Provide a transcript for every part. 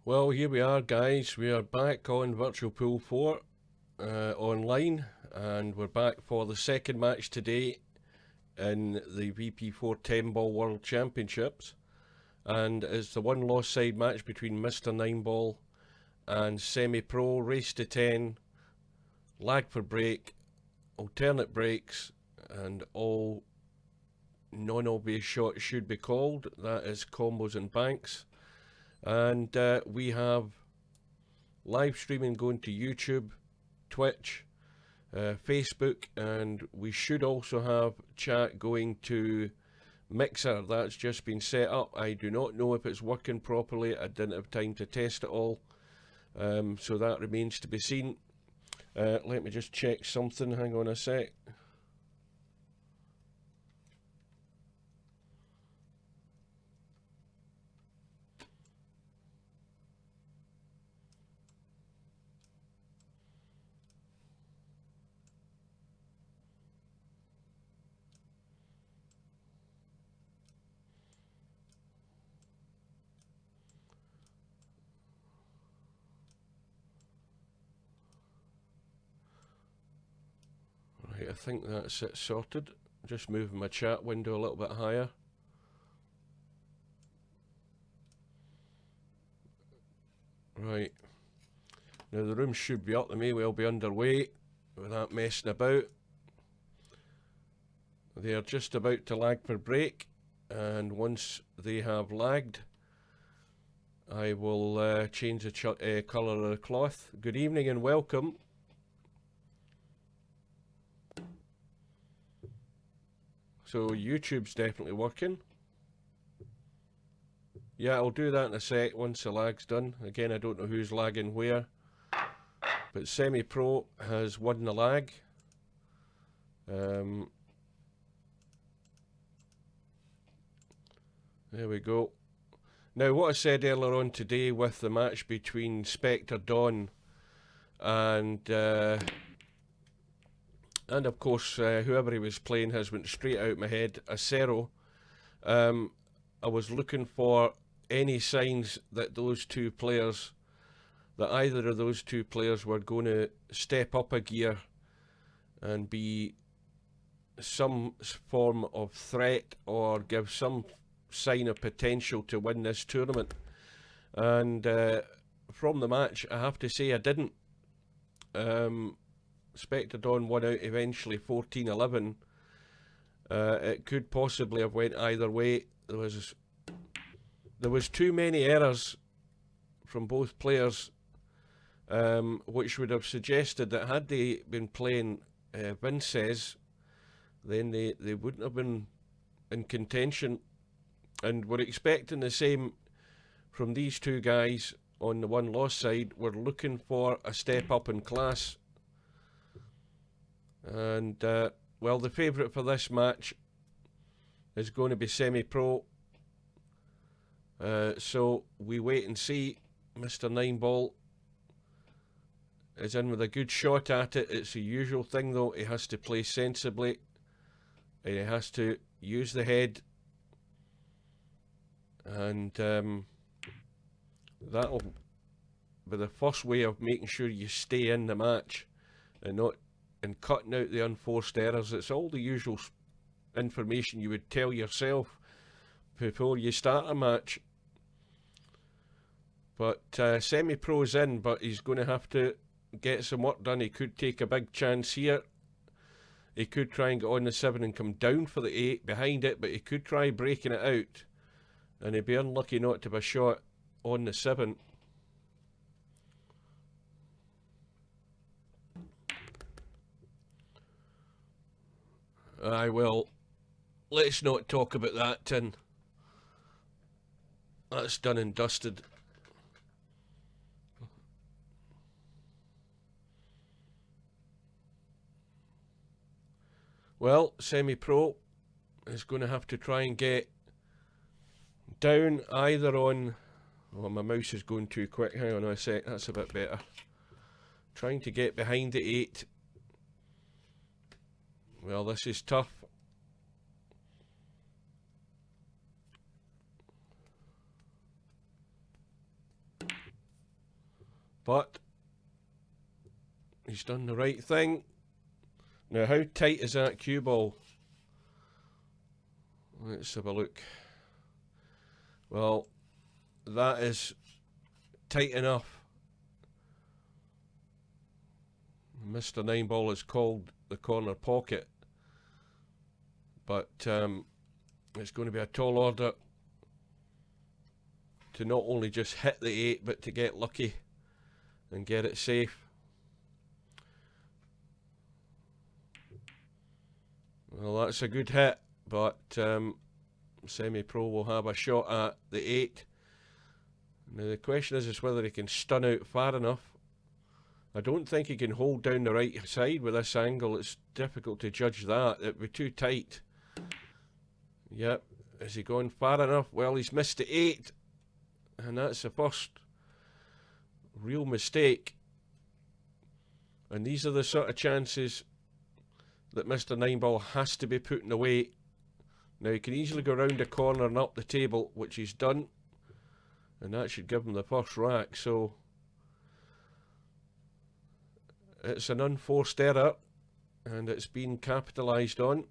Well, here we are, guys. We are back on Virtual Pool 4 online, and we're back for the second match today in the VP4 10-ball World Championships. And it's the one-loss side match between Mr9ball and SemiPro. Race to 10, lag for break, alternate breaks, and all non-obvious shots should be called. That is combos and banks. And we have live streaming going to YouTube, Twitch, Facebook, and we should also have chat going to Mixer. That's just been set up. I do not know if it's working properly. I didn't have time to test it all, so that remains to be seen. Let me just check something. Hang on a sec. Right, I think that's it sorted. Just moving my chat window a little bit higher. Right. Now the room should be up. They may well be underway without messing about. They are just about to lag for break, and once they have lagged, I will change the colour of the cloth. Good evening and welcome. So YouTube's definitely working. Yeah, I'll do that in a sec once the lag's done. Again, I don't know who's lagging where, but SemiPro has won the lag. There we go. Now, what I said earlier on today with the match between Spectre Dawn and of course whoever he was playing has went straight out my head, Acero. I was looking for any signs that either of those two players were going to step up a gear and be some form of threat or give some sign of potential to win this tournament. And from the match, I have to say I didn't. Spectre Dawn won out eventually 14-11. It could possibly have went either way. There was too many errors from both players, which would have suggested that had they been playing Vinces, then they wouldn't have been in contention. And we're expecting the same from these two guys on the one-loss side. We're looking for a step up in class. And, well, the favourite for this match is going to be SemiPro. So we wait and see. Mr9ball is in with a good shot at it. It's the usual thing, though. He has to play sensibly. And he has to use the head. And that'll be the first way of making sure you stay in the match and cutting out the unforced errors. It's all the usual information you would tell yourself before you start a match. But SemiPro's in, but he's going to have to get some work done. He could take a big chance here. He could try and get on the 7 and come down for the 8 behind it, but he could try breaking it out. And he'd be unlucky not to have a shot on the 7. Aye, well, let's not talk about that, Tin. That's done and dusted. Well, SemiPro is going to have to try and get down either on... Oh, my mouse is going too quick. Hang on a sec. That's a bit better. Trying to get behind the 8. Well, this is tough. but he's done the right thing. Now, how tight is that cue ball? Let's have a look. Well, that is tight enough. Mr9ball is called the corner pocket, but it's going to be a tall order to not only just hit the 8 but to get lucky and get it safe. Well, that's a good hit, but SemiPro will have a shot at the 8. Now the question is whether he can stun out far enough. I don't think he can hold down the right side with this angle. It's difficult to judge that. It'd be too tight. Yep. Is he going far enough? Well, he's missed the 8. And that's the first real mistake. And these are the sort of chances that Mr9ball has to be putting away. Now he can easily go round the corner and up the table, which he's done. And that should give him the first rack. So it's an unforced error, and it's been capitalised on.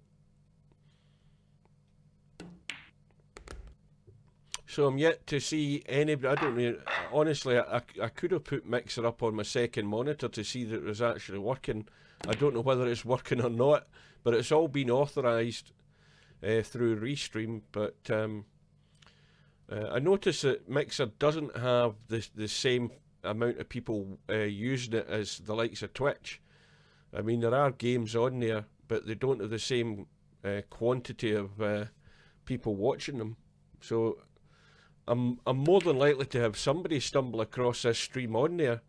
So I'm yet to see anybody. I don't know. Honestly, I could have put Mixer up on my second monitor to see that it was actually working. I don't know whether it's working or not, but it's all been authorised through Restream. But I noticed that Mixer doesn't have the same amount of people using it as the likes of Twitch. I mean, there are games on there, but they don't have the same quantity of people watching them. So I'm more than likely to have somebody stumble across this stream on there,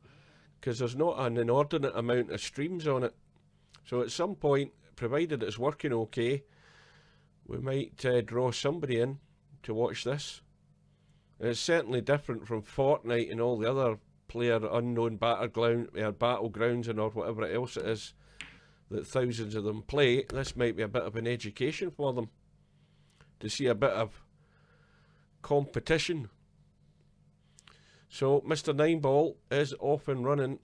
because there's not an inordinate amount of streams on it. So at some point, provided it's working okay, we might draw somebody in to watch this. And it's certainly different from Fortnite and all the other player unknown battlegrounds and or whatever else it is that thousands of them play. This might be a bit of an education for them to see a bit of competition. So Mr9ball is off and running.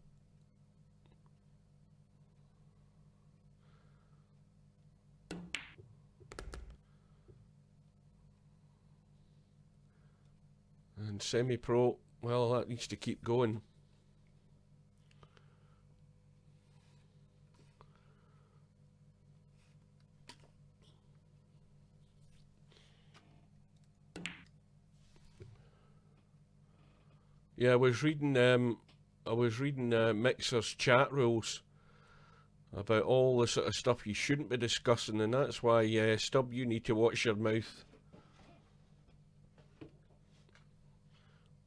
And SemiPro, well, that needs to keep going. Yeah, I was reading Mixer's chat rules about all the sort of stuff you shouldn't be discussing, and that's why Stub, you need to watch your mouth.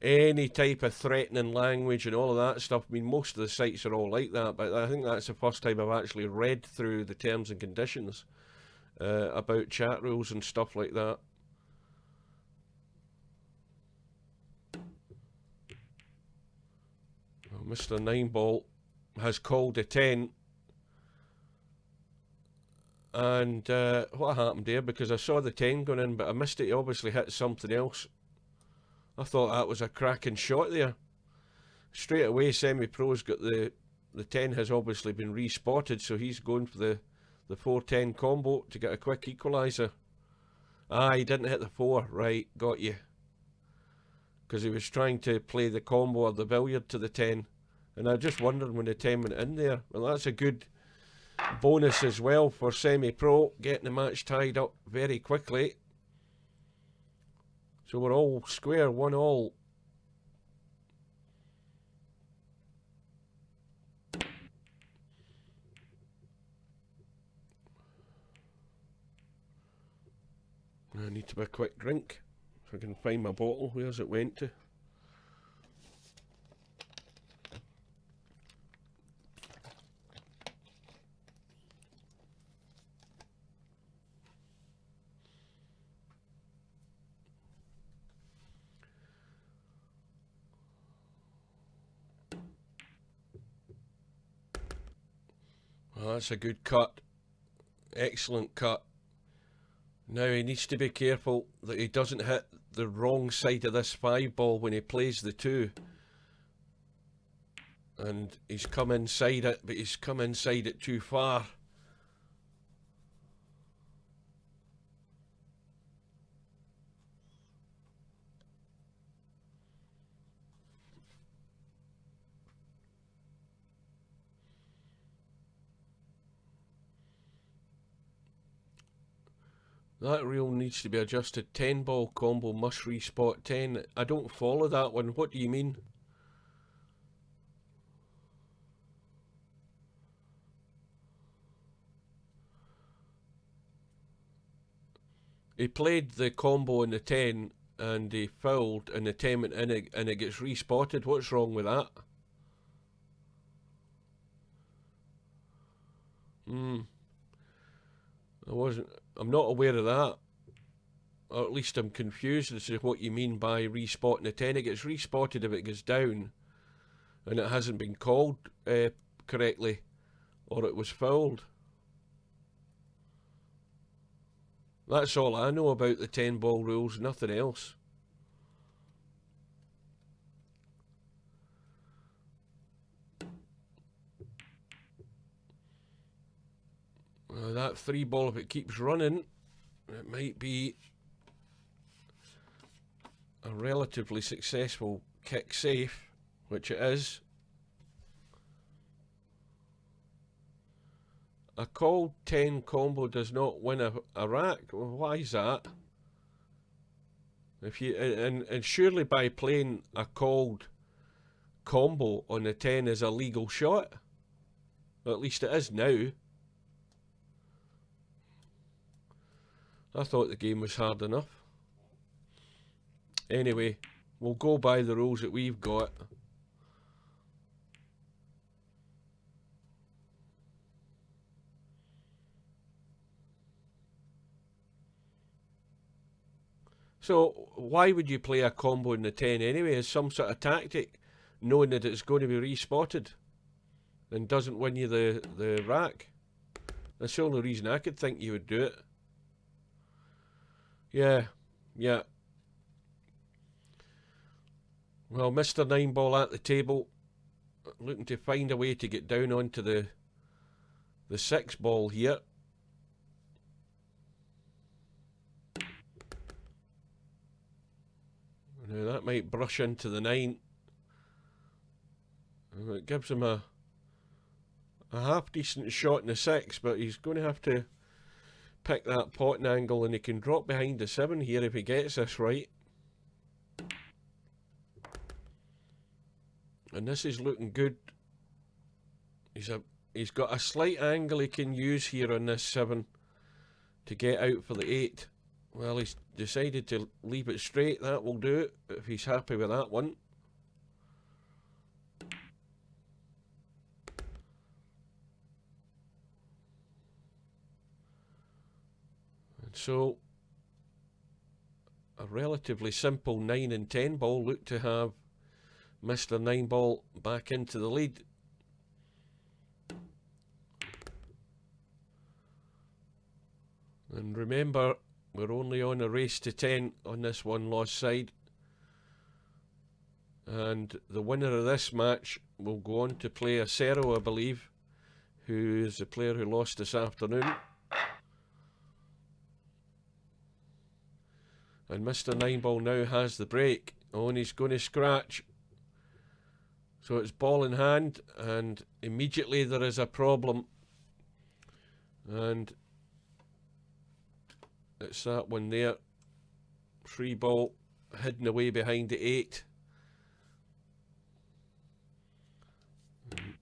Any type of threatening language and all of that stuff. I mean, most of the sites are all like that, but I think that's the first time I've actually read through the terms and conditions about chat rules and stuff like that. Well, Mr9ball has called a 10. And what happened there? Because I saw the 10 going in, but I missed it. He obviously hit something else. I thought that was a cracking shot there. Straight away, SemiPro's got the 10 has obviously been respotted, so he's going for the 4-10 combo to get a quick equaliser. Ah, he didn't hit the 4. Right, got you. Because he was trying to play the combo of the billiard to the 10. And I just wondered when the 10 went in there. Well, that's a good bonus as well for SemiPro, getting the match tied up very quickly. So we're all square, 1-1. I need to have a quick drink, if I can find my bottle. Where's it went to? Oh, that's a good cut. Excellent cut. Now he needs to be careful that he doesn't hit the wrong side of this 5 ball when he plays the 2. and he's come inside it, but he's come inside it too far. That rule needs to be adjusted. 10 ball combo must respot 10. I don't follow that one. What do you mean? He played the combo in the 10 and he fouled and the 10 went in and it gets respotted. What's wrong with that? I'm not aware of that. Or at least I'm confused as to what you mean by respotting the 10. It gets respotted if it goes down and it hasn't been called correctly or it was fouled. That's all I know about the 10 ball rules, nothing else. That 3 ball, if it keeps running, it might be a relatively successful kick safe, which it is. A called 10 combo does not win a rack. Well, why is that? If you and surely by playing a called combo on the 10 is a legal shot. Well, at least it is now. I thought the game was hard enough. Anyway, we'll go by the rules that we've got. So why would you play a combo in the 10 anyway? As some sort of tactic, knowing that it's going to be respotted and doesn't win you the rack? That's the only reason I could think you would do it. Yeah. Well, Mr9ball at the table, looking to find a way to get down onto the 6 ball here. Now that might brush into the 9. It gives him a half decent shot in the 6, but he's going to have to pick that potting angle, and he can drop behind the 7 here if he gets this right. And this is looking good. He's got a slight angle he can use here on this 7 to get out for the 8. Well, he's decided to leave it straight. That will do it if he's happy with that one. And so a relatively simple 9 and 10 ball looked to have Mr9ball back into the lead. And remember, we're only on a race to 10 on this one loss side. And the winner of this match will go on to play Acero, I believe, who is the player who lost this afternoon. And Mr9ball now has the break. Oh, and he's going to scratch. So it's ball in hand, and immediately there is a problem. And it's that one there. 3 ball hidden away behind the 8.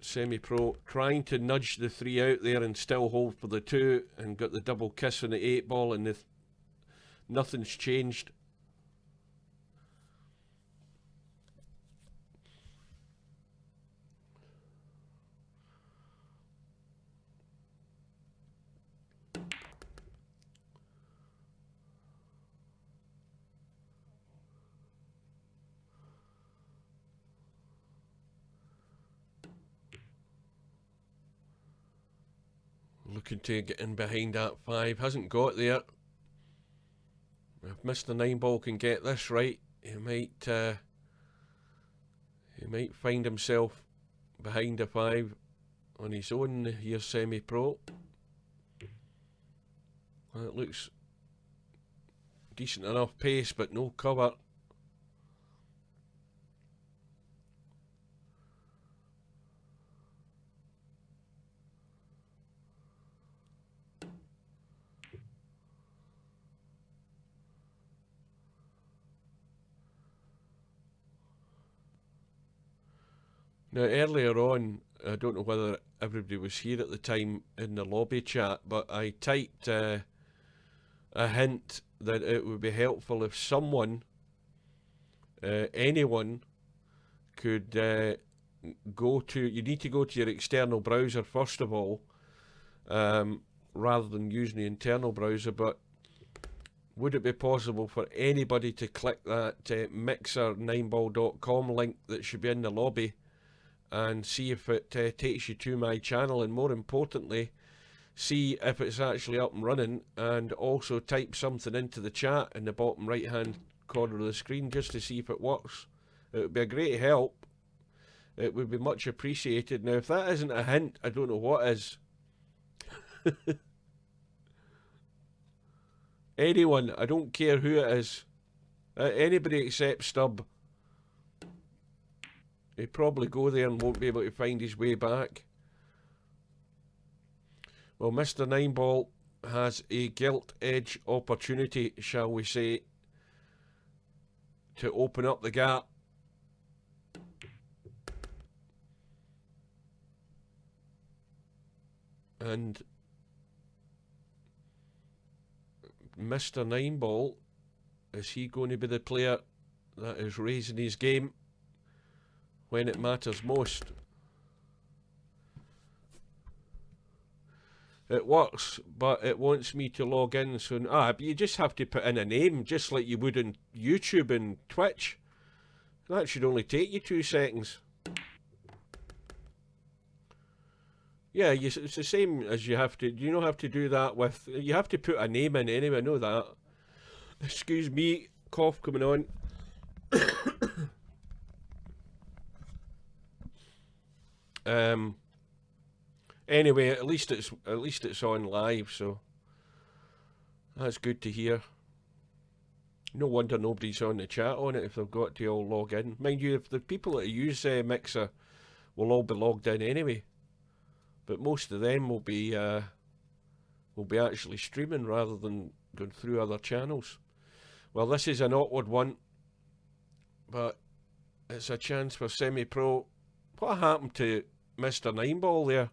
SemiPro trying to nudge the 3 out there and still hold for the 2, and got the double kiss on the 8 ball, and nothing's changed. Looking to get in behind that 5, hasn't got there. If Mr9ball can get this right, he might find himself behind a 5 on his own here, SemiPro. That looks decent enough pace, but no cover. Now earlier on, I don't know whether everybody was here at the time in the lobby chat, but I typed a hint that it would be helpful if someone, anyone, could you need to go to your external browser first of all, rather than using the internal browser, but would it be possible for anybody to click that Mixer9ball.com link that should be in the lobby and see if it takes you to my channel, and more importantly, see if it's actually up and running, and also type something into the chat in the bottom right hand corner of the screen just to see if it works. It would be a great help. It would be much appreciated. Now if that isn't a hint, I don't know what is. Anyone, I don't care who it is, anybody except Stub. He'd probably go there and won't be able to find his way back. Well, Mr9ball has a gilt-edge opportunity, shall we say, to open up the gap. And Mr9ball, is he going to be the player that is raising his game when it matters most? It works, but it wants me to log in, so but you just have to put in a name, just like you would in YouTube and Twitch. That should only take you 2 seconds. Yeah, it's the same as you have to. You don't have to do that with. You have to put a name in anyway. I know that. Excuse me, cough coming on. Anyway, at least it's on live, so that's good to hear. No wonder nobody's on the chat on it if they've got to all log in. Mind you, if the people that use Mixer will all be logged in anyway, but most of them will be actually streaming rather than going through other channels. Well, this is an awkward one, but it's a chance for SemiPro. What happened to Mr9ball there?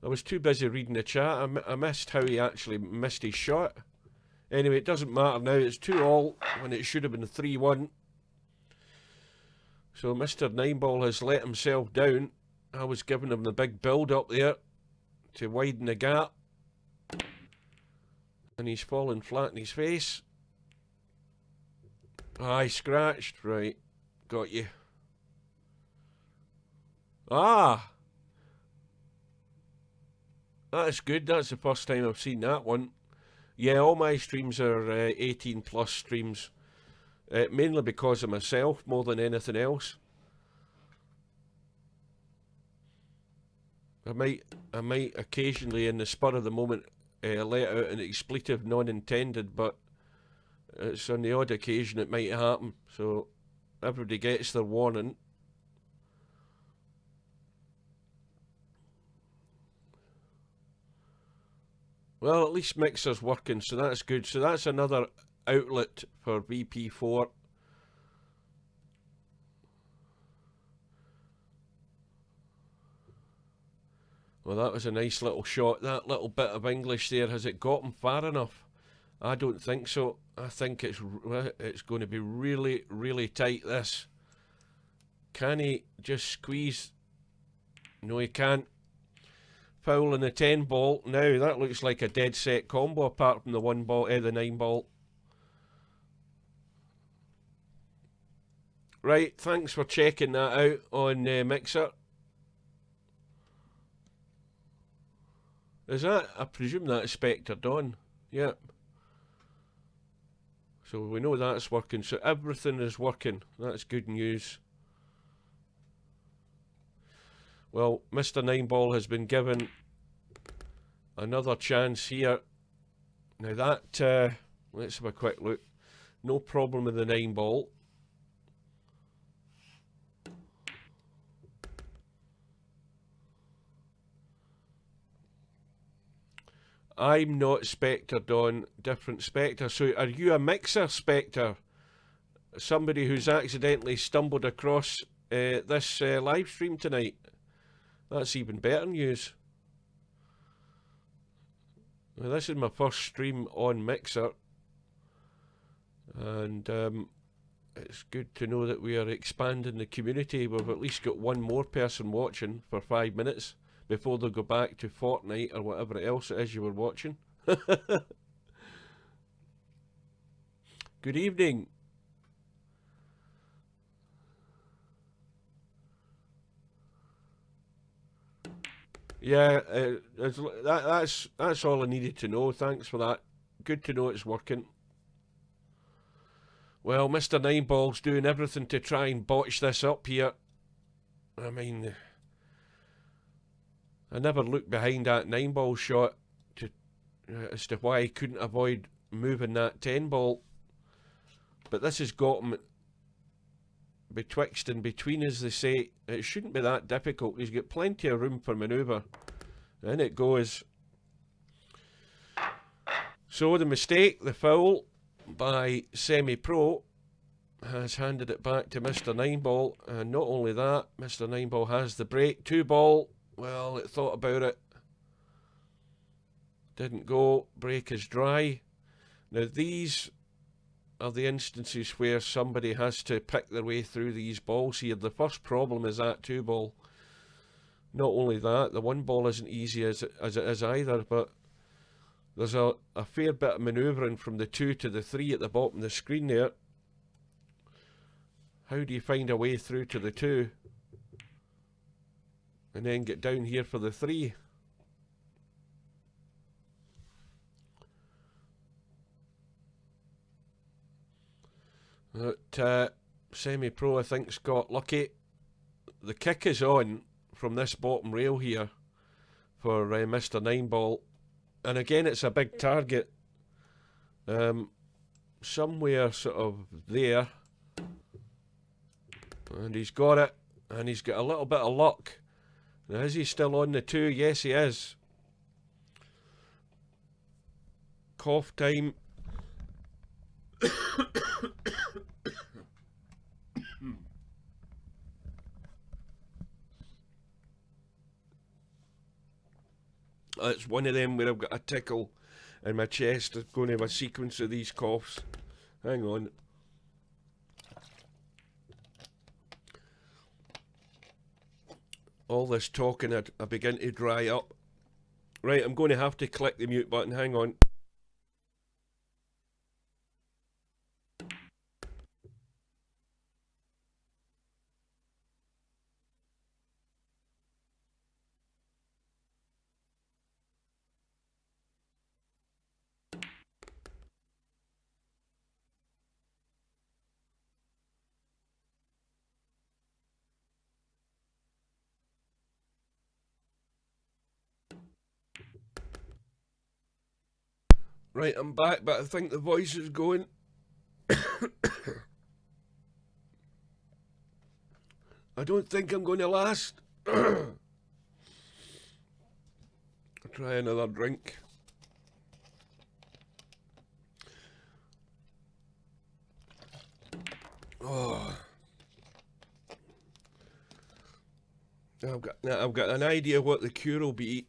I was too busy reading the chat. I missed how he actually missed his shot. Anyway, it doesn't matter now. It's 2-2 when it should have been 3-1. So Mr9ball has let himself down. I was giving him the big build up there to widen the gap. And he's fallen flat in his face. He scratched. Right. Got you. That's good. That's the first time I've seen that one. Yeah, all my streams are 18 plus streams. Mainly because of myself more than anything else. I might occasionally in the spur of the moment let out an expletive non-intended, but it's on the odd occasion it might happen. So everybody gets their warning. Well, at least Mixer's working, so that's good. So that's another outlet for VP4. Well, that was a nice little shot. That little bit of English there, has it got him far enough? I don't think so. I think it's going to be really, really tight, this. Can he just squeeze? No, he can't. Foul in the 10 ball. Now that looks like a dead set combo apart from the 1 ball, the 9 ball. Right, thanks for checking that out on Mixer. Is that? I presume that is Spectre Dawn. Yep. So we know that's working. So everything is working. That's good news. Well, Mr9ball has been given another chance here. Now that, let's have a quick look. No problem with the 9-ball. I'm not Spectre, Don. Different Spectre. So are you a mixer, Spectre? Somebody who's accidentally stumbled across this live stream tonight? That's even better news. Well, this is my first stream on Mixer. And it's good to know that we are expanding the community. We've at least got one more person watching for 5 minutes before they go back to Fortnite or whatever else it is you were watching. Good evening. Yeah, that's all I needed to know. Thanks for that. Good to know it's working. Well, Mr9ball's doing everything to try and botch this up here. I mean, I never looked behind that 9-ball shot as to why he couldn't avoid moving that 10-ball. But this has got him betwixt and between, as they say. It shouldn't be that difficult. He's got plenty of room for manoeuvre. In it goes. So the mistake, the foul by SemiPro, has handed it back to Mr9ball. And not only that, Mr9ball has the break. 2-ball. Well, it thought about it. Didn't go. Break is dry. Now these are the instances where somebody has to pick their way through these balls here. The first problem is that 2-ball. Not only that, the 1-ball isn't easy as it is either, but there's a fair bit of manoeuvring from the 2 to the 3 at the bottom of the screen there. How do you find a way through to the 2 and then get down here for the 3? But SemiPro, I think, got lucky. The kick is on from this bottom rail here for Mr9ball. And again, it's a big target. Somewhere sort of there. And he's got it. And he's got a little bit of luck. Now, is he still on the 2? Yes, he is. Cough time. It's one of them where I've got a tickle in my chest. I'm going to have a sequence of these coughs. Hang on. All this talking, I begin to dry up. Right, I'm going to have to click the mute button. Hang on. Right, I'm back, but I think the voice is going. I don't think I'm going to last. I'll try another drink. Oh. I've got an idea what the cure will be.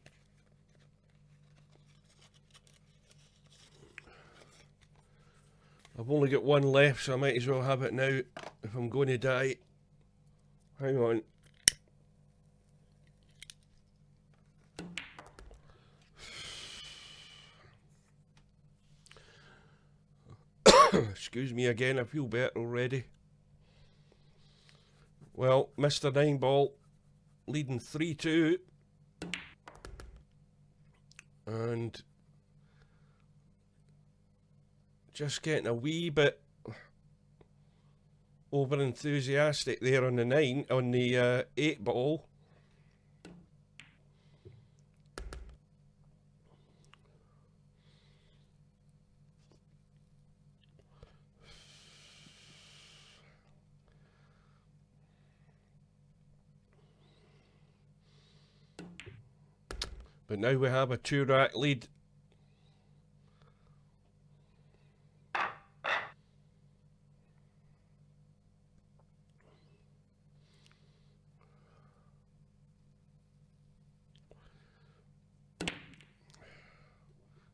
I've only got one left, so I might as well have it now if I'm going to die. Hang on. Excuse me again, I feel better already. Well, Mr9ball leading 3-2. And just getting a wee bit over enthusiastic there on the 8-ball. But now we have a 2-rack lead.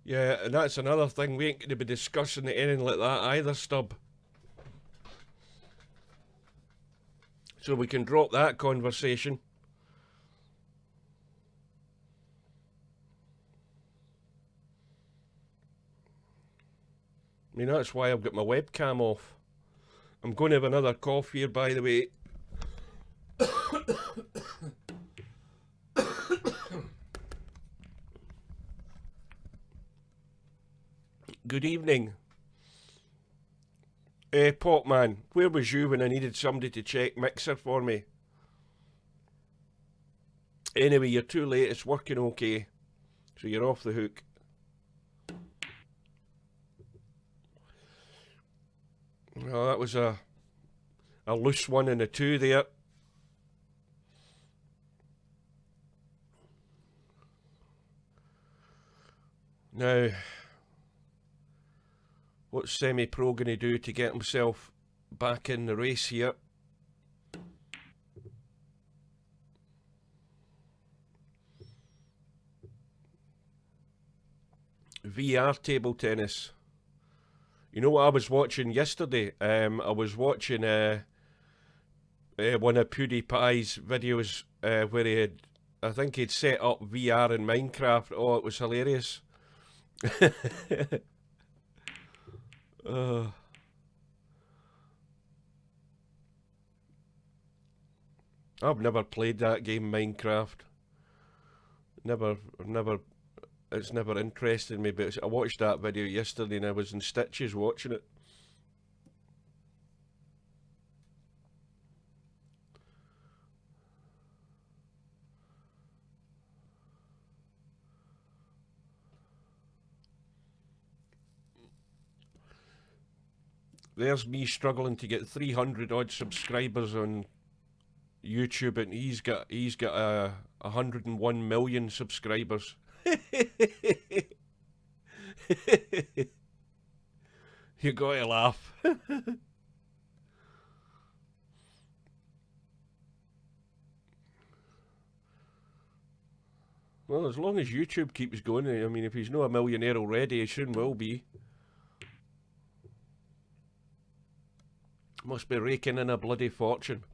Yeah, and that's another thing. We ain't going to be discussing anything like that either, Stub. So we can drop that conversation. I mean, that's why I've got my webcam off. I'm going to have another cough here, by the way. Good evening. Popman, where was you when I needed somebody to check Mixer for me? Anyway, you're too late, it's working okay. So you're off the hook. Oh, that was a loose one and a 2 there. Now, what's SemiPro going to do to get himself back in the race here? VR table tennis. You know what I was watching yesterday? I was watching one of PewDiePie's videos where he had, I think he'd set up VR in Minecraft. Oh, it was hilarious. I've never played that game, Minecraft. Never, it's never interested me, but I watched that video yesterday and I was in stitches watching it. There's me struggling to get 300 odd subscribers on YouTube, and he's got 101 million subscribers. You gotta laugh. Well, as long as YouTube keeps going, I mean, if he's not a millionaire already, he soon will be. Must be raking in a bloody fortune.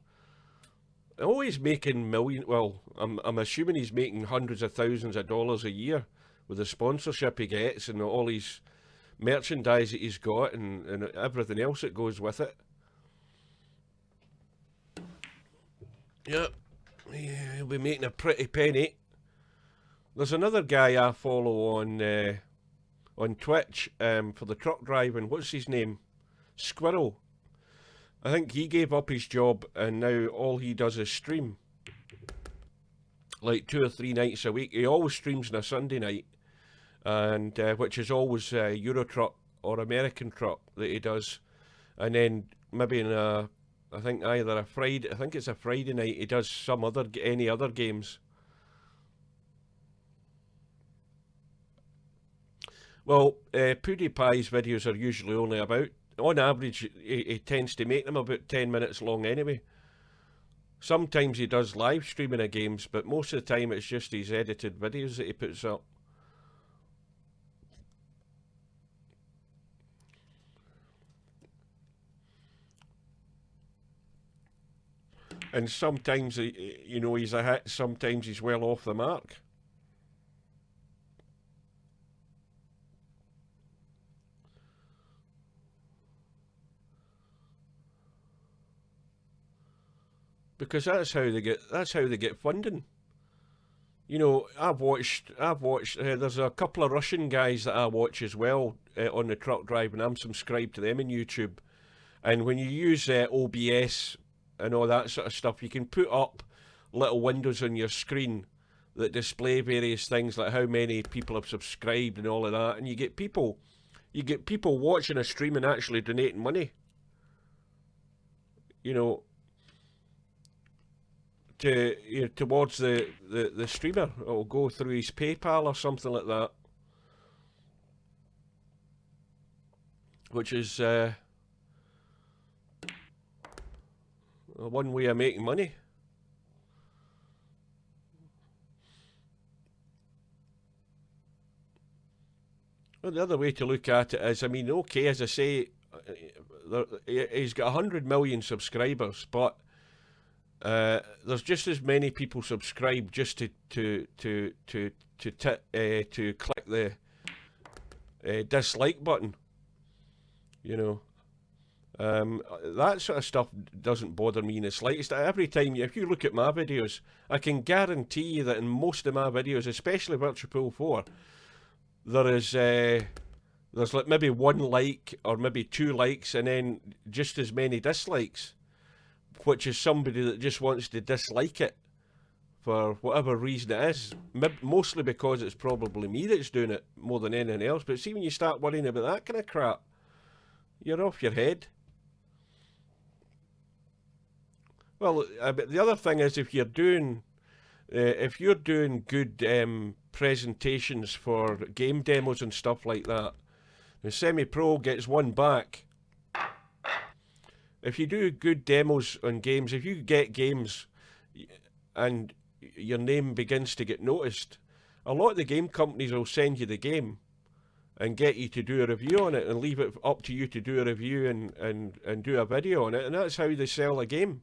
Oh, he's making well, I'm assuming he's making hundreds of thousands of dollars a year with the sponsorship he gets and all his merchandise that he's got and everything else that goes with it. Yep, yeah, he'll be making a pretty penny. There's another guy I follow on Twitch for the truck driving. What's his name? Squirrel. I think he gave up his job and now all he does is stream. Like 2 or 3 nights a week. He always streams on a Sunday night, and which is always Euro Truck or American Truck that he does. And then maybe in I think either a Friday, I think it's a Friday night, he does any other games. Well, PewDiePie's videos are usually only about, on average, he tends to make them about 10 minutes long anyway. Sometimes he does live streaming of games, but most of the time it's just his edited videos that he puts up. And sometimes, you know, he's a hit, sometimes he's well off the mark. Because that's how they get funding. You know, I've watched. There's a couple of Russian guys that I watch as well on the truck drive, and I'm subscribed to them on YouTube. And when you use OBS and all that sort of stuff, you can put up little windows on your screen that display various things like how many people have subscribed and all of that, and you get people watching a stream and actually donating money. You know, towards the streamer. It'll go through his PayPal or something like that, which is one way of making money. Well, the other way to look at it is, I mean, okay, as I say, he's got 100 million subscribers, but there's just as many people subscribe just to click the dislike button. You know, that sort of stuff doesn't bother me in the slightest. Every time, if you look at my videos, I can guarantee you that in most of my videos, especially Virtual Pool 4, there's like maybe 1 like or maybe 2 likes and then just as many dislikes, which is somebody that just wants to dislike it for whatever reason it is. Mostly because it's probably me that's doing it more than anything else. But see, when you start worrying about that kind of crap, you're off your head. Well, but the other thing is, if you're doing good presentations for game demos and stuff like that, the SemiPro gets 1 back. If you do good demos on games, if you get games and your name begins to get noticed, a lot of the game companies will send you the game and get you to do a review on it and leave it up to you to do a review and do a video on it, and that's how they sell a game.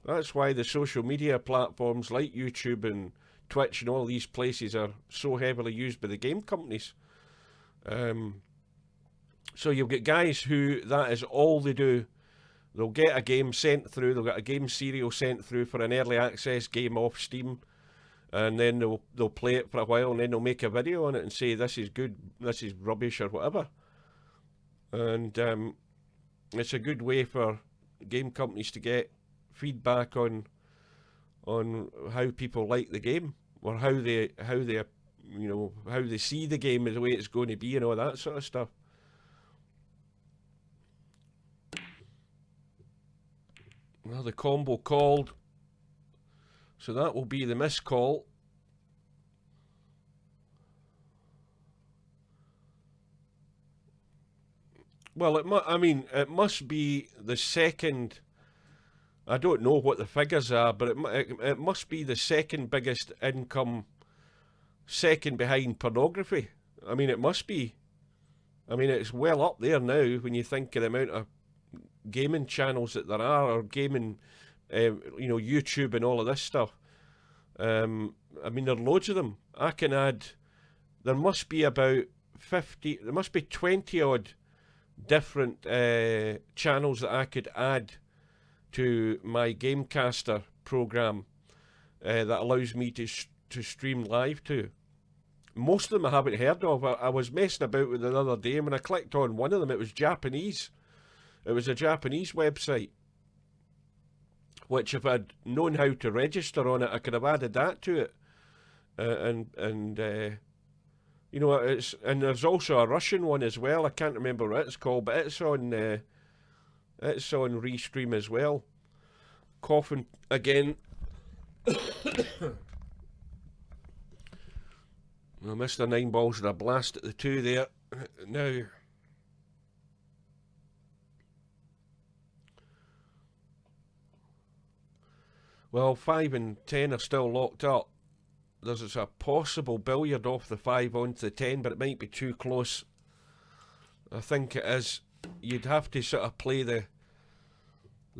That's why the social media platforms like YouTube and Twitch and all these places are so heavily used by the game companies. So you'll get guys who that is all they do. They'll get a game sent through, they'll get a game serial sent through for an early access game off Steam, and then they'll play it for a while, and then they'll make a video on it and say this is good, this is rubbish, or whatever. And it's a good way for game companies to get feedback on how people like the game, or how they see the game as the way it's going to be, and all that sort of stuff. Well, the combo called, so that will be the missed call. Well, it must be the second. I don't know what the figures are, but it must be the second biggest income, second behind pornography. I mean, it must be. I mean, it's well up there now when you think of the amount of gaming channels that there are, or gaming, YouTube and all of this stuff. I mean, there are loads of them. I can add, there must be about 50, there must be 20 odd different channels that I could add to my Gamecaster program that allows me to stream live to. Most of them I haven't heard of. I was messing about with it the other day, and when I clicked on one of them, it was Japanese. It was a Japanese website, which if I'd known how to register on it, I could have added that to it. And there's also a Russian one as well. I can't remember what it's called, but it's on Restream as well. Coughing again. Well, Mr9ball's had a blast at the 2 there. Now, well, 5 and 10 are still locked up. There's a possible billiard off the 5 onto the 10, but it might be too close. I think it is. You'd have to sort of play the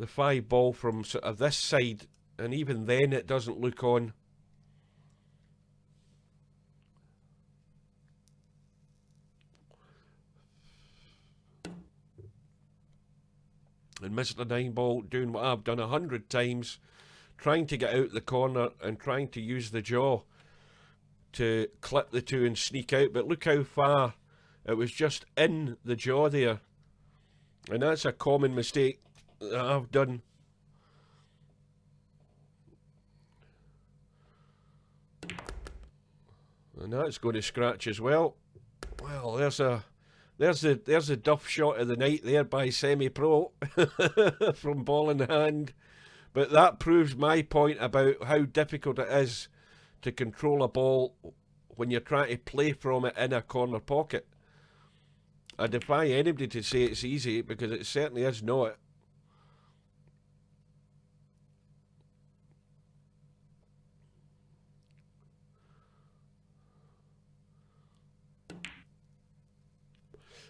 5 ball from sort of this side, and even then it doesn't look on. And Mr9ball doing what I've done 100 times, trying to get out the corner and trying to use the jaw to clip the 2 and sneak out. But look how far it was, just in the jaw there. And that's a common mistake that I've done. And that's going to scratch as well. Well, there's the duff shot of the night there by SemiPro from ball in hand. But that proves my point about how difficult it is to control a ball when you're trying to play from it in a corner pocket. I defy anybody to say it's easy, because it certainly is not.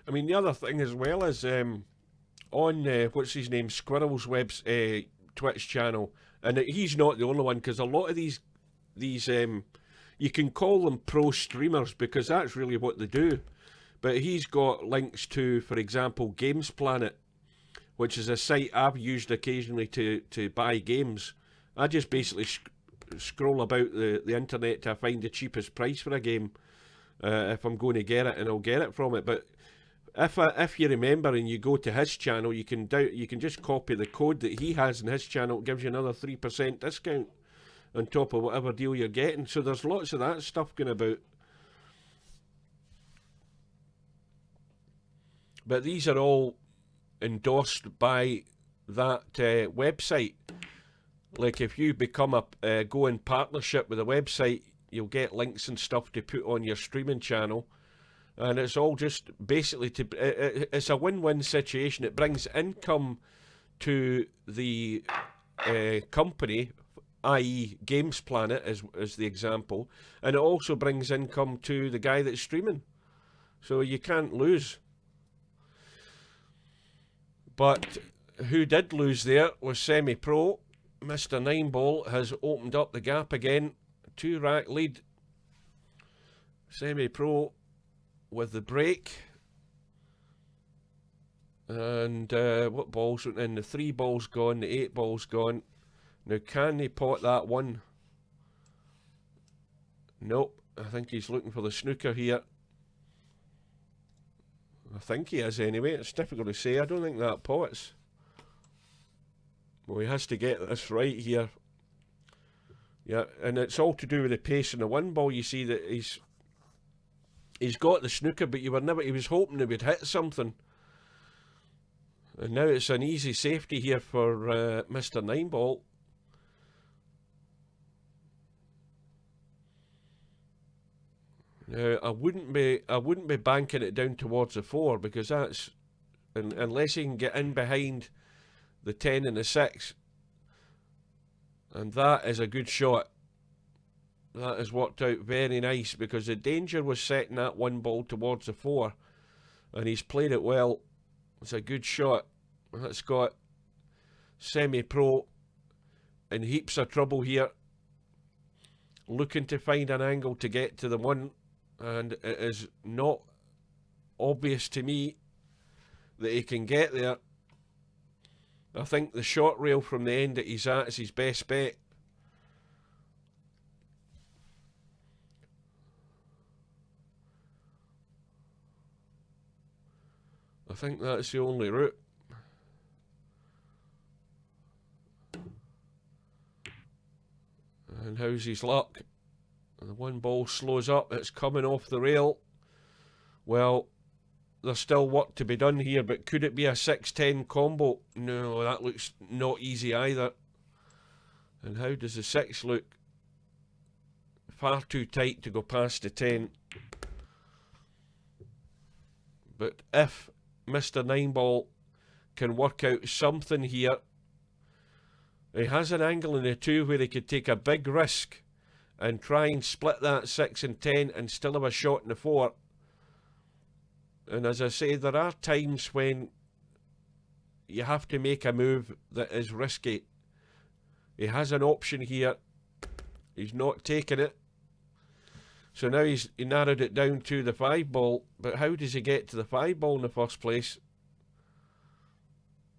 I mean, the other thing as well is on what's his name, Squirrel's Twitch channel, and he's not the only one, because a lot of these you can call them pro streamers, because that's really what they do. But he's got links to, for example, Games Planet, which is a site I've used occasionally to buy games. I just basically scroll about the internet to find the cheapest price for a game if I'm going to get it, and I'll get it from it. But if you remember and you go to his channel, you can just copy the code that he has in his channel. It gives you another 3% discount on top of whatever deal you're getting. So there's lots of that stuff going about. But these are all endorsed by that website. Like, if you become go in partnership with a website, you'll get links and stuff to put on your streaming channel. And it's all just basically it's a win-win situation. It brings income to the company, i.e. Games Planet as the example, and it also brings income to the guy that's streaming. So you can't lose. But who did lose there was SemiPro. Mr9ball has opened up the gap again. 2-rack lead. SemiPro with the break. And what balls went in? The 3 ball's gone, the 8 ball's gone. Now, can they pot that one? Nope. I think he's looking for the snooker here. I think he is anyway. It's difficult to say. I don't think that pots. Well, he has to get this right here. Yeah, and it's all to do with the pace in the 1 ball. You see that he's got the snooker, but he was hoping he would hit something. And now it's an easy safety here for Mr9ball. Now, I wouldn't be banking it down towards the 4, because that's unless he can get in behind the 10 and the 6, and that is a good shot. That has worked out very nice, because the danger was setting that 1 ball towards the 4, and he's played it well. It's a good shot. That's got SemiPro in heaps of trouble here, looking to find an angle to get to the 1. And it is not obvious to me that he can get there. I think the short rail from the end that he's at is his best bet. I think that's the only route. And how's his luck? The 1 ball slows up, it's coming off the rail. Well, there's still work to be done here, but could it be a 6-10 combo? No, that looks not easy either. And how does the 6 look? Far too tight to go past the 10. But if Mr9ball can work out something here, he has an angle in the 2 where he could take a big risk and try and split that 6 and 10 and still have a shot in the 4. And as I say, there are times when you have to make a move that is risky. He has an option here. He's not taking it. So now he narrowed it down to the 5 ball. But how does he get to the 5 ball in the first place?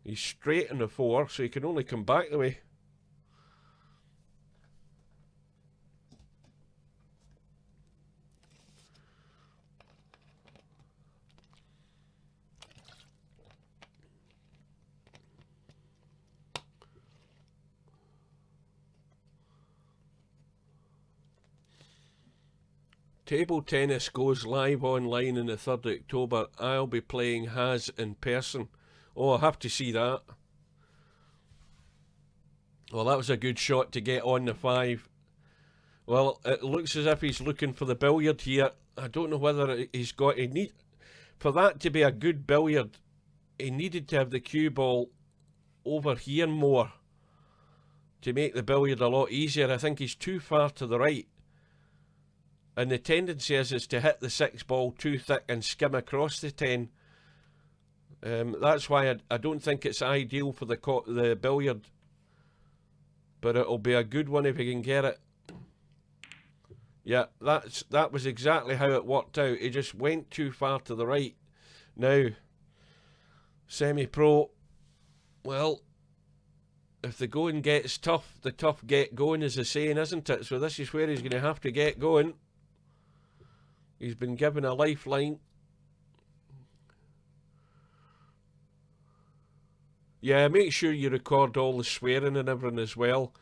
He's straight in the 4, so he can only come back the way. Table tennis goes live online on the 3rd of October. I'll be playing Has in person. Oh, I have to see that. Well, that was a good shot to get on the 5. Well, it looks as if he's looking for the billiard here. I don't know whether he's got... For that to be a good billiard, he needed to have the cue ball over here more to make the billiard a lot easier. I think he's too far to the right. And the tendency is to hit the 6 ball too thick and skim across the 10. That's why I don't think it's ideal for the billiard. But it'll be a good one if he can get it. Yeah, that was exactly how it worked out. He just went too far to the right. Now, SemiPro, well, if the going gets tough, the tough get going is the saying, isn't it? So this is where he's going to have to get going. He's been given a lifeline. Yeah, make sure you record all the swearing and everything as well.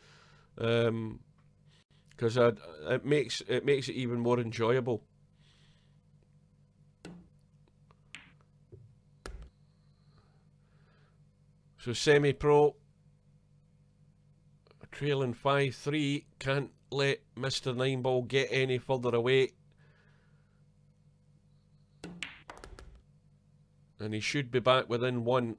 Because it makes it even more enjoyable. So SemiPro trailing 5-3, can't let Mr9ball get any further away. And he should be back within 1.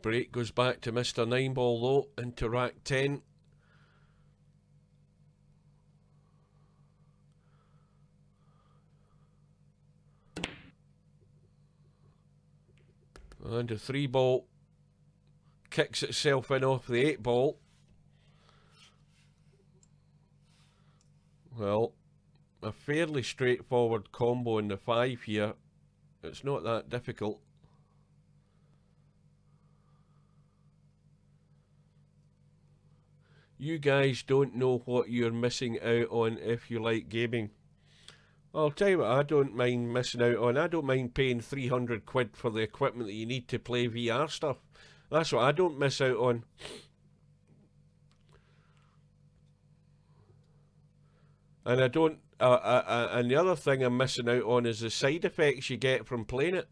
Break goes back to Mr9ball though, into rack 10. And a 3 ball kicks itself in off the 8 ball. Well, a fairly straightforward combo in the 5 here. It's not that difficult. You guys don't know what you're missing out on if you like gaming. I'll tell you what I don't mind missing out on. I don't mind paying 300 quid for the equipment that you need to play VR stuff. That's what I don't miss out on. And I don't... and the other thing I'm missing out on is the side effects you get from playing it.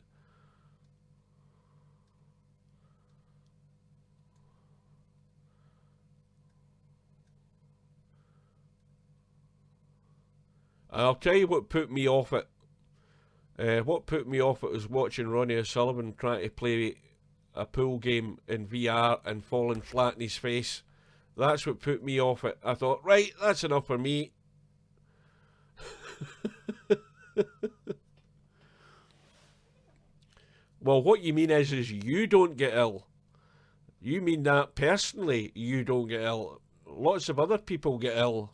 I'll tell you what put me off it. What put me off it was watching Ronnie O'Sullivan trying to play a pool game in VR and falling flat in his face. That's what put me off it. I thought, right, that's enough for me. Well, what you mean is you don't get ill. You mean that personally, you don't get ill. Lots of other people get ill.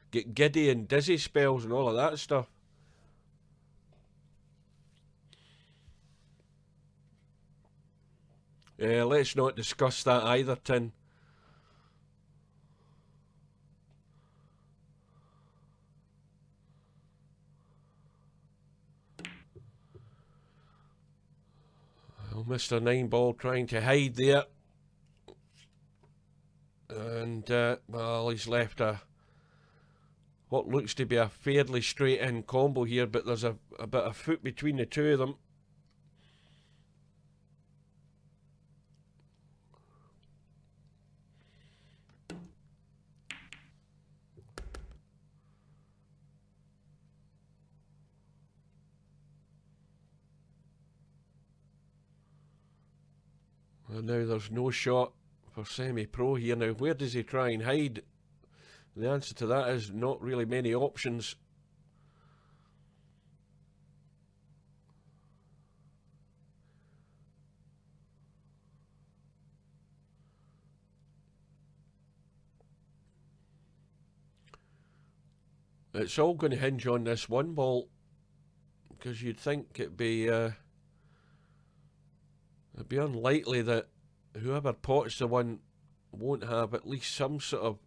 Get giddy and dizzy spells and all of that stuff. Let's not discuss that either, Tin. Well, Mr9ball trying to hide there. And, well, he's left what looks to be a fairly straight in combo here, but there's a bit of foot between the two of them. And now there's no shot for SemiPro here. Now, where does he try and hide? The answer to that is not really many options. It's all going to hinge on this 1 ball, because you'd think it'd be unlikely that whoever pots the 1 won't have at least some sort of